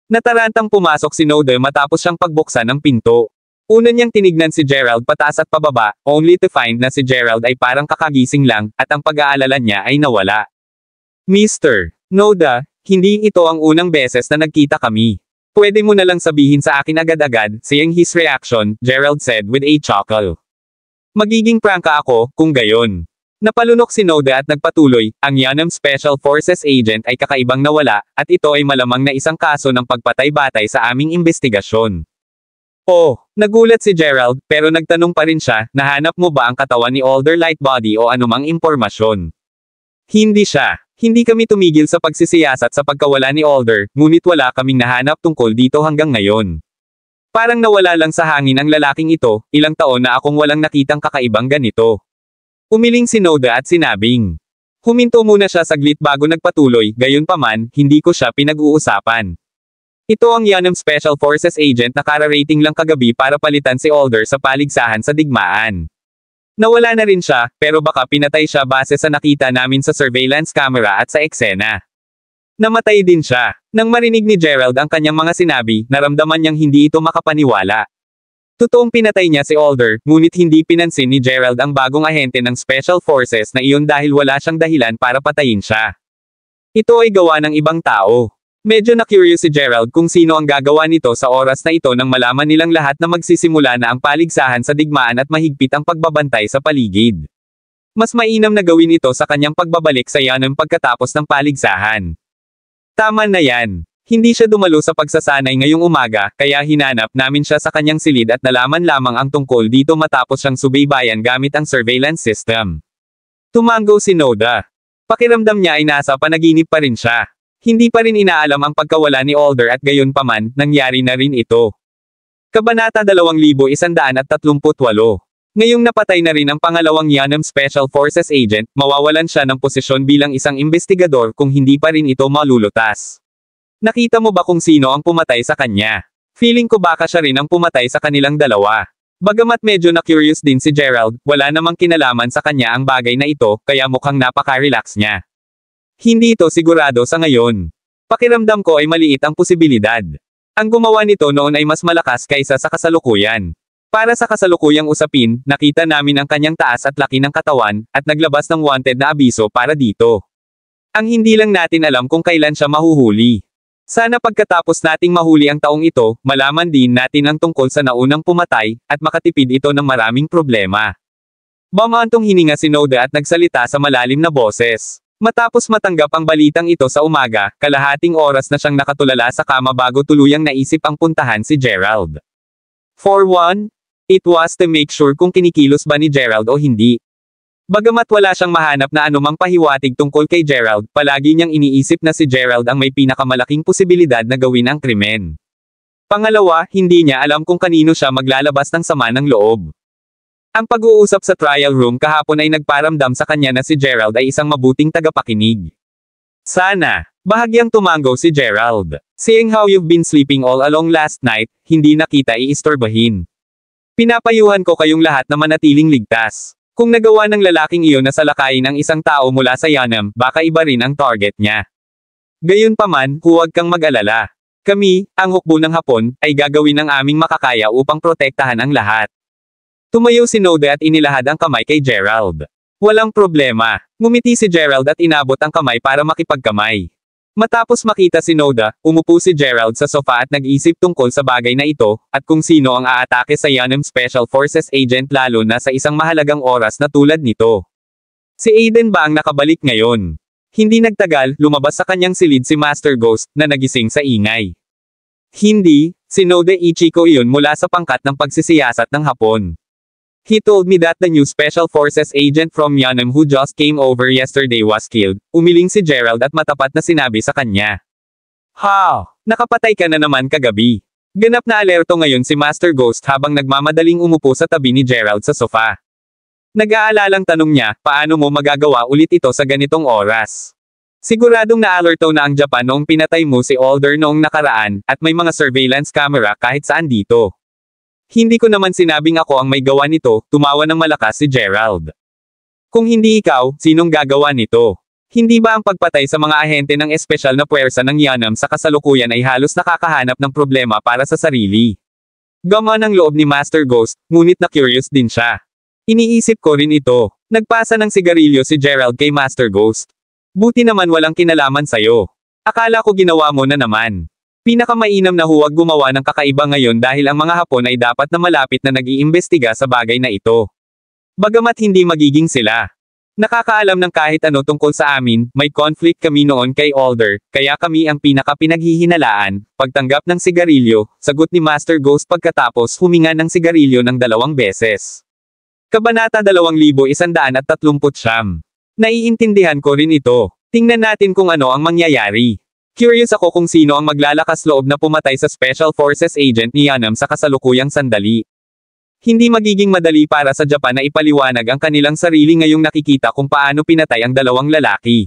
S3: Natarantang pumasok si Noda matapos siyang pagbuksan ng pinto. Una niyang tinignan si Gerald pataas at pababa, only to find na si Gerald ay parang kakagising lang, at ang pag-aalala niya ay nawala. Mr. Noda, hindi ito ang unang beses na nagkita kami. Pwede mo na lang sabihin sa akin agad-agad, seeing his reaction, Gerald said with a chuckle. Magiging prangka ako, kung gayon. Napalunok si Noda at nagpatuloy, ang Yanam Special Forces Agent ay kakaibang nawala, at ito ay malamang na isang kaso ng pagpatay batay sa aming investigasyon. Oh, nagulat si Gerald, pero nagtanong pa rin siya, nahanap mo ba ang katawan ni Alder Lightbody o anumang impormasyon? Hindi siya. Hindi kami tumigil sa pagsisiyasat sa pagkawala ni Alder, ngunit wala kaming nahanap tungkol dito hanggang ngayon. Parang nawala lang sa hangin ang lalaking ito, ilang taon na akong walang nakitang kakaibang ganito. Umiling si Noda at sinabing. Huminto muna siya saglit bago nagpatuloy, gayunpaman, hindi ko siya pinag-uusapan. Ito ang Yanam Special Forces Agent na kararating lang kagabi para palitan si Alder sa paligsahan sa digmaan. Nawala na rin siya, pero baka pinatay siya base sa nakita namin sa surveillance camera at sa eksena. Namatay din siya. Nang marinig ni Gerald ang kanyang mga sinabi, naramdaman niyang hindi ito makapaniwala. Totoong pinatay niya si Alder, ngunit hindi pinansin ni Gerald ang bagong ahente ng Special Forces na iyon dahil wala siyang dahilan para patayin siya. Ito ay gawa ng ibang tao. Medyo na-curious si Gerald kung sino ang gagawa nito sa oras na ito nang malaman nilang lahat na magsisimula na ang paligsahan sa digmaan at mahigpit ang pagbabantay sa paligid. Mas mainam na gawin ito sa kanyang pagbabalik sa Yanam pagkatapos ng paligsahan. Tama na yan. Hindi siya dumalo sa pagsasanay ngayong umaga, kaya hinanap namin siya sa kanyang silid at nalaman lamang ang tungkol dito matapos siyang subaybayan gamit ang surveillance system. Tumango si Noda. Pakiramdam niya ay nasa panaginip pa rin siya. Hindi pa rin inaalam ang pagkawala ni Alder at gayon paman, nangyari na rin ito. Kabanata 2138. Ngayong napatay na rin ang pangalawang Yanam Special Forces Agent, mawawalan siya ng posisyon bilang isang investigador kung hindi pa rin ito malulutas. Nakita mo ba kung sino ang pumatay sa kanya? Feeling ko baka siya rin ang pumatay sa kanilang dalawa. Bagamat medyo na-curious din si Gerald, wala namang kinalaman sa kanya ang bagay na ito, kaya mukhang napaka-relax niya. Hindi ito sigurado sa ngayon. Pakiramdam ko ay maliit ang posibilidad. Ang gumawa nito noon ay mas malakas kaysa sa kasalukuyan. Para sa kasalukuyang usapin, nakita namin ang kanyang taas at laki ng katawan, at naglabas ng wanted na abiso para dito. Ang hindi lang natin alam kung kailan siya mahuhuli. Sana pagkatapos nating mahuli ang taong ito, malaman din natin ang tungkol sa naunang pumatay, at makatipid ito ng maraming problema. Bumantong hininga si Noda at nagsalita sa malalim na boses. Matapos matanggap ang balitang ito sa umaga, kalahating oras na siyang nakatulala sa kama bago tuluyang naisip ang puntahan si Gerald. For one, it was to make sure kung kinikilos ba ni Gerald o hindi. Bagamat wala siyang mahanap na anumang pahiwatig tungkol kay Gerald, palagi niyang iniisip na si Gerald ang may pinakamalaking posibilidad na gawin ang krimen. Pangalawa, hindi niya alam kung kanino siya maglalabas ng sama ng loob. Ang pag-uusap sa trial room kahapon ay nagparamdam sa kanya na si Gerald ay isang mabuting tagapakinig. Sana, bahagyang tumango si Gerald. Seeing how you've been sleeping all along last night, hindi na kita iistorbahin. Pinapayuhan ko kayong lahat na manatiling ligtas. Kung nagawa ng lalaking iyon na salakayin ang isang tao mula sa Yanam, baka iba rin ang target niya. Gayunpaman, huwag kang mag-alala. Kami, ang hukbo ng Hapon, ay gagawin ng aming makakaya upang protektahan ang lahat. Tumayo si Noda at inilahad ang kamay kay Gerald. Walang problema. Ngumiti si Gerald at inabot ang kamay para makipagkamay. Matapos makita si Noda, umupo si Gerald sa sofa at nag-isip tungkol sa bagay na ito, at kung sino ang aatake sa Yanam Special Forces Agent lalo na sa isang mahalagang oras na tulad nito. Si Aiden ba ang nakabalik ngayon? Hindi nagtagal, lumabas sa kanyang silid si Master Ghost, na nagising sa ingay. Hindi, si Noda Ichiko iyon mula sa pangkat ng pagsisiyasat ng Hapon. He told me that the new Special Forces agent from Yanam who just came over yesterday was killed. Umiling si Gerald at matapat na sinabi sa kanya. How? Nakapatay ka na naman kagabi. Ganap na alerto ngayon si Master Ghost habang nagmamadaling umupo sa tabi ni Gerald sa sofa. Nag-aalalang tanong niya, paano mo magagawa ulit ito sa ganitong oras? Siguradong na-alerto na ang Japan noong pinatay mo si Alder noong nakaraan, at may mga surveillance camera kahit saan dito. Hindi ko naman sinabing ako ang may gawa nito, tumawa ng malakas si Gerald. Kung hindi ikaw, sinong gagawa nito? Hindi ba ang pagpatay sa mga ahente ng espesyal na puwersa ng Yanam sa kasalukuyan ay halos nakakahanap ng problema para sa sarili? Gaman ang loob ni Master Ghost, ngunit na-curious din siya. Iniisip ko rin ito. Nagpasa ng sigarilyo si Gerald kay Master Ghost. Buti naman walang kinalaman sayo. Akala ko ginawa mo na naman. Pinakamainam na huwag gumawa ng kakaiba ngayon dahil ang mga Hapon ay dapat na malapit na nag-iimbestiga sa bagay na ito. Bagamat hindi magiging sila. Nakakaalam ng kahit ano tungkol sa amin, may conflict kami noon kay Alder, kaya kami ang pinaka-pinaghihinalaan. Pagtanggap ng sigarilyo, sagot ni Master Ghost pagkatapos huminga ng sigarilyo ng 2 beses. Kabanata 2139. Naiintindihan ko rin ito. Tingnan natin kung ano ang mangyayari. Curious ako kung sino ang maglalakas loob na pumatay sa Special Forces agent ni Yanam sa kasalukuyang sandali. Hindi magiging madali para sa Japan na ipaliwanag ang kanilang sarili ngayong nakikita kung paano pinatay ang 2 lalaki.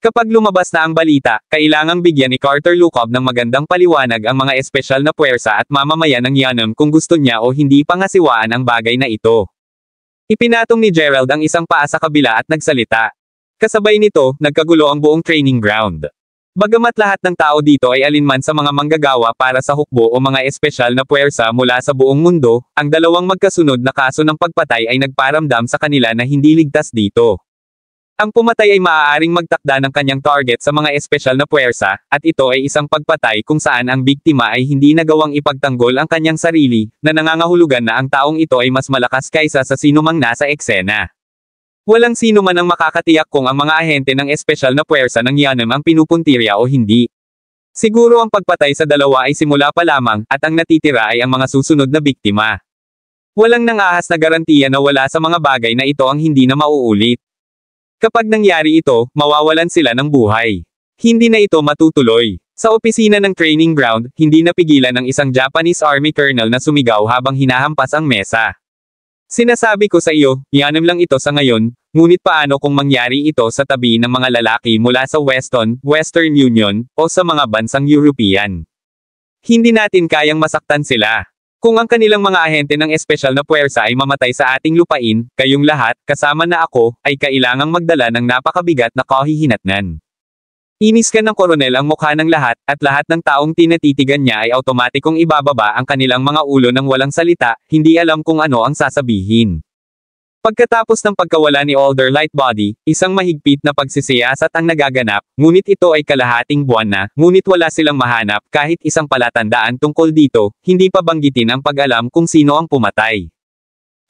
S3: Kapag lumabas na ang balita, kailangang bigyan ni Carter Lukov ng magandang paliwanag ang mga espesyal na puwersa at mamamayan ng Yanam kung gusto niya o hindi pangasiwaan ang bagay na ito. Ipinatong ni Gerald ang isang paa sa kabila at nagsalita. Kasabay nito, nagkagulo ang buong training ground. Bagamat lahat ng tao dito ay alinman sa mga manggagawa para sa hukbo o mga espesyal na puwersa mula sa buong mundo, ang 2 magkasunod na kaso ng pagpatay ay nagparamdam sa kanila na hindi ligtas dito. Ang pumatay ay maaaring magtakda ng kanyang target sa mga espesyal na puwersa, at ito ay isang pagpatay kung saan ang biktima ay hindi nagawang ipagtanggol ang kanyang sarili, na nangangahulugan na ang taong ito ay mas malakas kaysa sa sinumang nasa eksena. Walang sino man ang makakatiyak kung ang mga ahente ng espesyal na puwersa ng Yanam ang pinupuntirya o hindi. Siguro ang pagpatay sa 2 ay simula pa lamang, at ang natitira ay ang mga susunod na biktima. Walang nangahas na garantiya na wala sa mga bagay na ito ang hindi na mauulit. Kapag nangyari ito, mawawalan sila ng buhay. Hindi na ito matutuloy. Sa opisina ng training ground, hindi napigilan ng isang Japanese Army colonel na sumigaw habang hinahampas ang mesa. Sinasabi ko sa iyo, Yanam lang ito sa ngayon, ngunit paano kung mangyari ito sa tabi ng mga lalaki mula sa Western Union, o sa mga bansang European? Hindi natin kayang masaktan sila. Kung ang kanilang mga ahente ng espesyal na puwersa ay mamatay sa ating lupain, kayong lahat, kasama na ako, ay kailangang magdala ng napakabigat na kahihinatnan. Inis ka ng koronel ang mukha ng lahat, at lahat ng taong tinatitigan niya ay automatikong ibababa ang kanilang mga ulo ng walang salita, hindi alam kung ano ang sasabihin. Pagkatapos ng pagkawala ni Alder Lightbody, isang mahigpit na pagsisiyasat ang nagaganap, ngunit ito ay kalahating buwan na, ngunit wala silang mahanap kahit isang palatandaan tungkol dito, hindi pa banggitin ang pag-alam kung sino ang pumatay.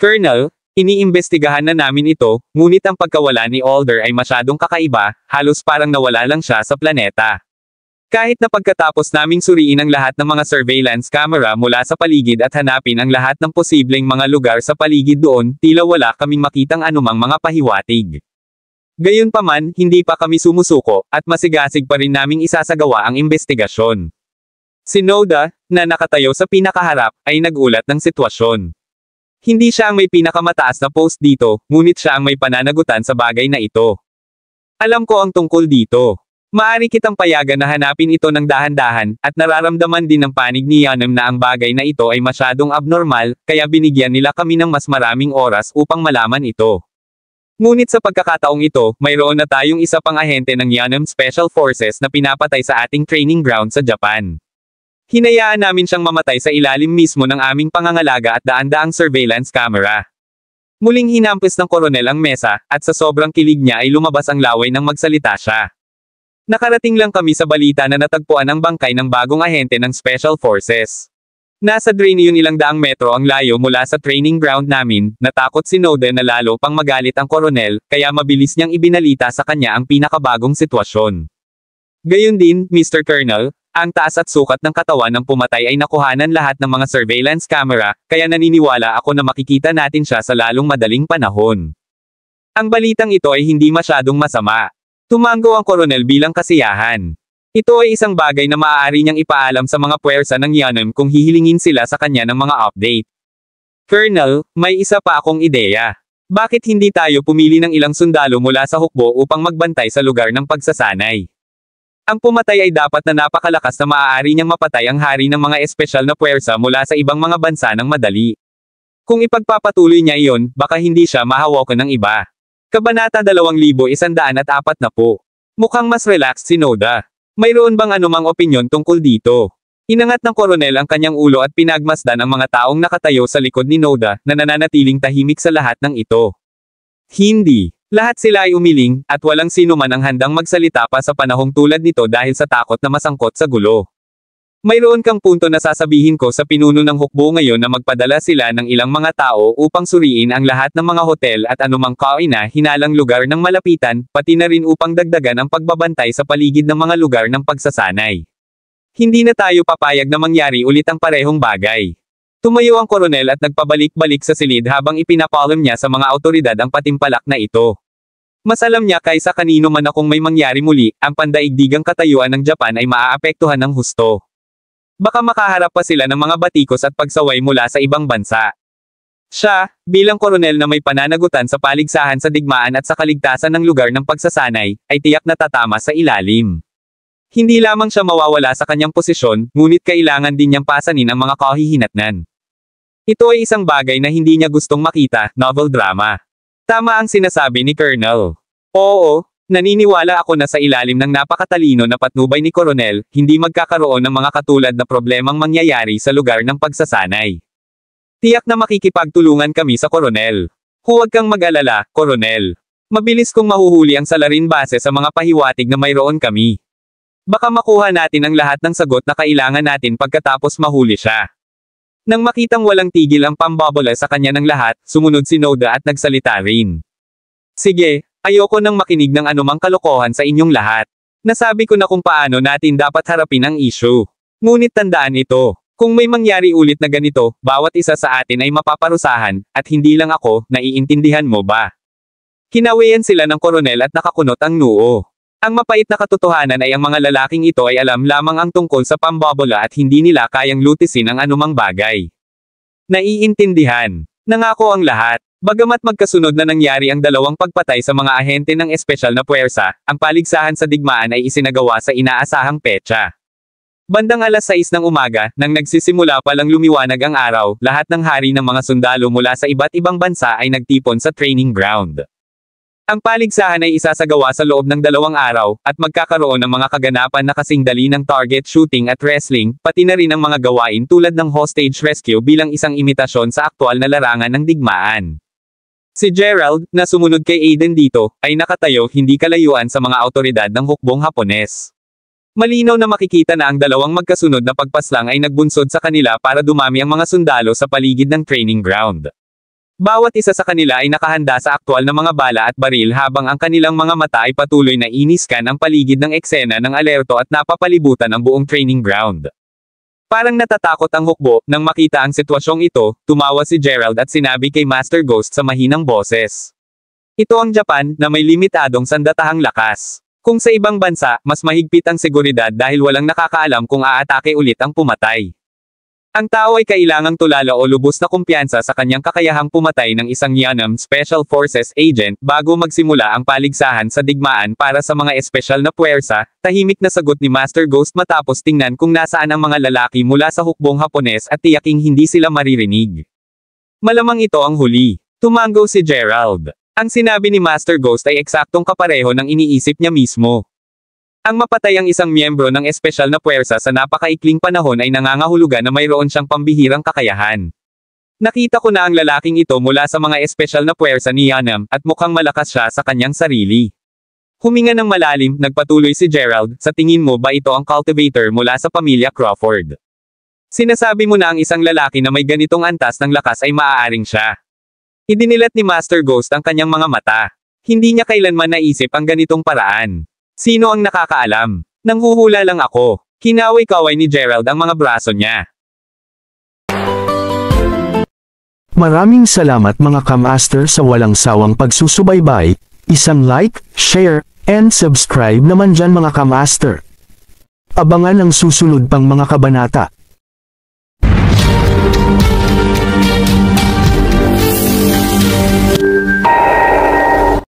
S3: Colonel, iniimbestigahan na namin ito, ngunit ang pagkawala ni Alder ay masyadong kakaiba, halos parang nawala lang siya sa planeta. Kahit na pagkatapos naming suriin ang lahat ng mga surveillance camera mula sa paligid at hanapin ang lahat ng posibleng mga lugar sa paligid doon, tila wala kaming makitang anumang mga pahiwatig. Gayunpaman, hindi pa kami sumusuko, at masigasig pa rin naming isasagawa ang investigasyon. Si Noda, na nakatayo sa pinakaharap, ay nagulat ng sitwasyon. Hindi siya ang may pinakamataas na post dito, ngunit siya ang may pananagutan sa bagay na ito. Alam ko ang tungkol dito. Maari kitang payagan na hanapin ito ng dahan-dahan, at nararamdaman din ng panig ni Yanam na ang bagay na ito ay masyadong abnormal, kaya binigyan nila kami ng mas maraming oras upang malaman ito. Ngunit sa pagkakataong ito, mayroon na tayong isa pang ahente ng Yanam Special Forces na pinapatay sa ating training ground sa Japan. Hinayaan namin siyang mamatay sa ilalim mismo ng aming pangangalaga at daan-daang surveillance camera. Muling hinampis ng koronel ang mesa, at sa sobrang kilig niya ay lumabas ang laway nang magsalita siya. Nakarating lang kami sa balita na natagpuan ang bangkay ng bagong ahente ng Special Forces. Nasa drain yun ilang daang metro ang layo mula sa training ground namin, natakot si Noda na lalo pang magalit ang koronel, kaya mabilis niyang ibinalita sa kanya ang pinakabagong sitwasyon. Gayon din, Mr. Colonel, ang taas at sukat ng katawan ng pumatay ay nakuhanan lahat ng mga surveillance camera, kaya naniniwala ako na makikita natin siya sa lalong madaling panahon. Ang balitang ito ay hindi masyadong masama. Tumango ang koronel bilang kasiyahan. Ito ay isang bagay na maaari niyang ipaalam sa mga puwersa ng Yanam kung hihilingin sila sa kanya ng mga update. Colonel, may isa pa akong ideya. Bakit hindi tayo pumili ng ilang sundalo mula sa hukbo upang magbantay sa lugar ng pagsasanay? Ang pumatay ay dapat na napakalakas na maaari niyang mapatay ang hari ng mga espesyal na puwersa mula sa ibang mga bansa ng madali. Kung ipagpapatuloy niya iyon, baka hindi siya mahawakan ng iba. Kabanata 2140. Mukhang mas relaxed si Noda. Mayroon bang anumang opinyon tungkol dito? Inangat ng koronel ang kanyang ulo at pinagmasdan ang mga taong nakatayo sa likod ni Noda, na nananatiling tahimik sa lahat ng ito. Hindi. Lahat sila ay umiling, at walang sino man ang handang magsalita pa sa panahong tulad nito dahil sa takot na masangkot sa gulo. Mayroon kang punto na sasabihin ko sa pinuno ng hukbo ngayon na magpadala sila ng ilang mga tao upang suriin ang lahat ng mga hotel at anumang kaina-hinalang lugar ng malapitan, pati na rin upang dagdagan ang pagbabantay sa paligid ng mga lugar ng pagsasanay. Hindi na tayo papayag na mangyari ulit ang parehong bagay. Tumayo ang koronel at nagpabalik-balik sa silid habang ipinapalam niya sa mga awtoridad ang patimpalak na ito. Mas alam niya kaysa kanino man akong may mangyari muli, ang pandaigdigang katayuan ng Japan ay maaapektuhan ng husto. Baka makaharap pa sila ng mga batikos at pagsaway mula sa ibang bansa. Siya, bilang koronel na may pananagutan sa paligsahan sa digmaan at sa kaligtasan ng lugar ng pagsasanay, ay tiyak na tatama sa ilalim. Hindi lamang siya mawawala sa kanyang posisyon, ngunit kailangan din niyang pasanin ang mga kahihinatnan. Ito ay isang bagay na hindi niya gustong makita, novel drama. Tama ang sinasabi ni Colonel. Oo, naniniwala ako na sa ilalim ng napakatalino na patnubay ni Coronel, hindi magkakaroon ng mga katulad na problemang mangyayari sa lugar ng pagsasanay. Tiyak na makikipagtulungan kami sa Coronel. Huwag kang mag-alala, Coronel. Mabilis kong mahuhuli ang salarin base sa mga pahiwatig na mayroon kami. Baka makuha natin ang lahat ng sagot na kailangan natin pagkatapos mahuli siya. Nang makitang walang tigil ang pambobola sa kanya ng lahat, sumunod si Noda at nagsalita rin. Sige, ayoko nang makinig ng anumang kalokohan sa inyong lahat. Nasabi ko na kung paano natin dapat harapin ang issue. Ngunit tandaan ito, kung may mangyari ulit na ganito, bawat isa sa atin ay mapaparusahan, at hindi lang ako, naiintindihan mo ba? Kinawian sila ng koronel at nakakunot ang noo. Ang mapait na katotohanan ay ang mga lalaking ito ay alam lamang ang tungkol sa pambobola at hindi nila kayang lutisin ang anumang bagay. Naiintindihan. Nangako ang lahat. Bagamat magkasunod na nangyari ang dalawang pagpatay sa mga ahente ng espesyal na puwersa, ang paligsahan sa digmaan ay isinagawa sa inaasahang petsa. Bandang alas 6 ng umaga, nang nagsisimula palang lumiwanag ang araw, lahat ng hari ng mga sundalo mula sa iba't ibang bansa ay nagtipon sa training ground. Ang paligsahan ay isasagawa sa loob ng 2 araw, at magkakaroon ng mga kaganapan na kasing dali ng target shooting at wrestling, pati na rin ang mga gawain tulad ng hostage rescue bilang isang imitasyon sa aktwal na larangan ng digmaan. Si Gerald, na sumunod kay Aiden dito, ay nakatayo hindi kalayuan sa mga awtoridad ng hukbong Hapones. Malinaw na makikita na ang dalawang magkasunod na pagpaslang ay nagbunsod sa kanila para dumami ang mga sundalo sa paligid ng training ground. Bawat isa sa kanila ay nakahanda sa aktwal na mga bala at baril habang ang kanilang mga mata ay patuloy na iniskan ang paligid ng eksena ng alerto at napapalibutan ang buong training ground. Parang natatakot ang hukbo, nang makita ang sitwasyong ito, tumawa si Gerald at sinabi kay Master Ghost sa mahinang boses. Ito ang Japan, na may limitadong sandatahang lakas. Kung sa ibang bansa, mas mahigpit ang seguridad dahil walang nakakaalam kung aatake ulit ang pumatay. Ang tao ay kailangang tulala o lubos na kumpiyansa sa kanyang kakayahang pumatay ng isang Yanam Special Forces agent bago magsimula ang paligsahan sa digmaan para sa mga espesyal na puwersa, tahimik na sagot ni Master Ghost matapos tingnan kung nasaan ang mga lalaki mula sa hukbong Hapones at tiyaking hindi sila maririnig. Malamang ito ang huli. Tumango si Gerald. Ang sinabi ni Master Ghost ay eksaktong kapareho ng iniisip niya mismo. Ang mapatay ang isang miyembro ng espesyal na puwersa sa napakaikling panahon ay nangangahulugan na mayroon siyang pambihirang kakayahan. Nakita ko na ang lalaking ito mula sa mga espesyal na puwersa ni Yanam, at mukhang malakas siya sa kanyang sarili. Huminga ng malalim, nagpatuloy si Gerald, sa tingin mo ba ito ang cultivator mula sa pamilya Crawford? Sinasabi mo na ang isang lalaki na may ganitong antas ng lakas ay maaaring siya. Idinilat ni Master Ghost ang kanyang mga mata. Hindi niya kailanman naisip ang ganitong paraan. Sino ang nakakaalam? Nanghuhula lang ako. Kinaway-kaway ni Gerald ang mga braso niya.
S1: Maraming salamat mga kamaster sa walang sawang pagsusubaybay. Isang like, share, and subscribe naman dyan mga kamaster. Abangan ang susunod pang mga kabanata.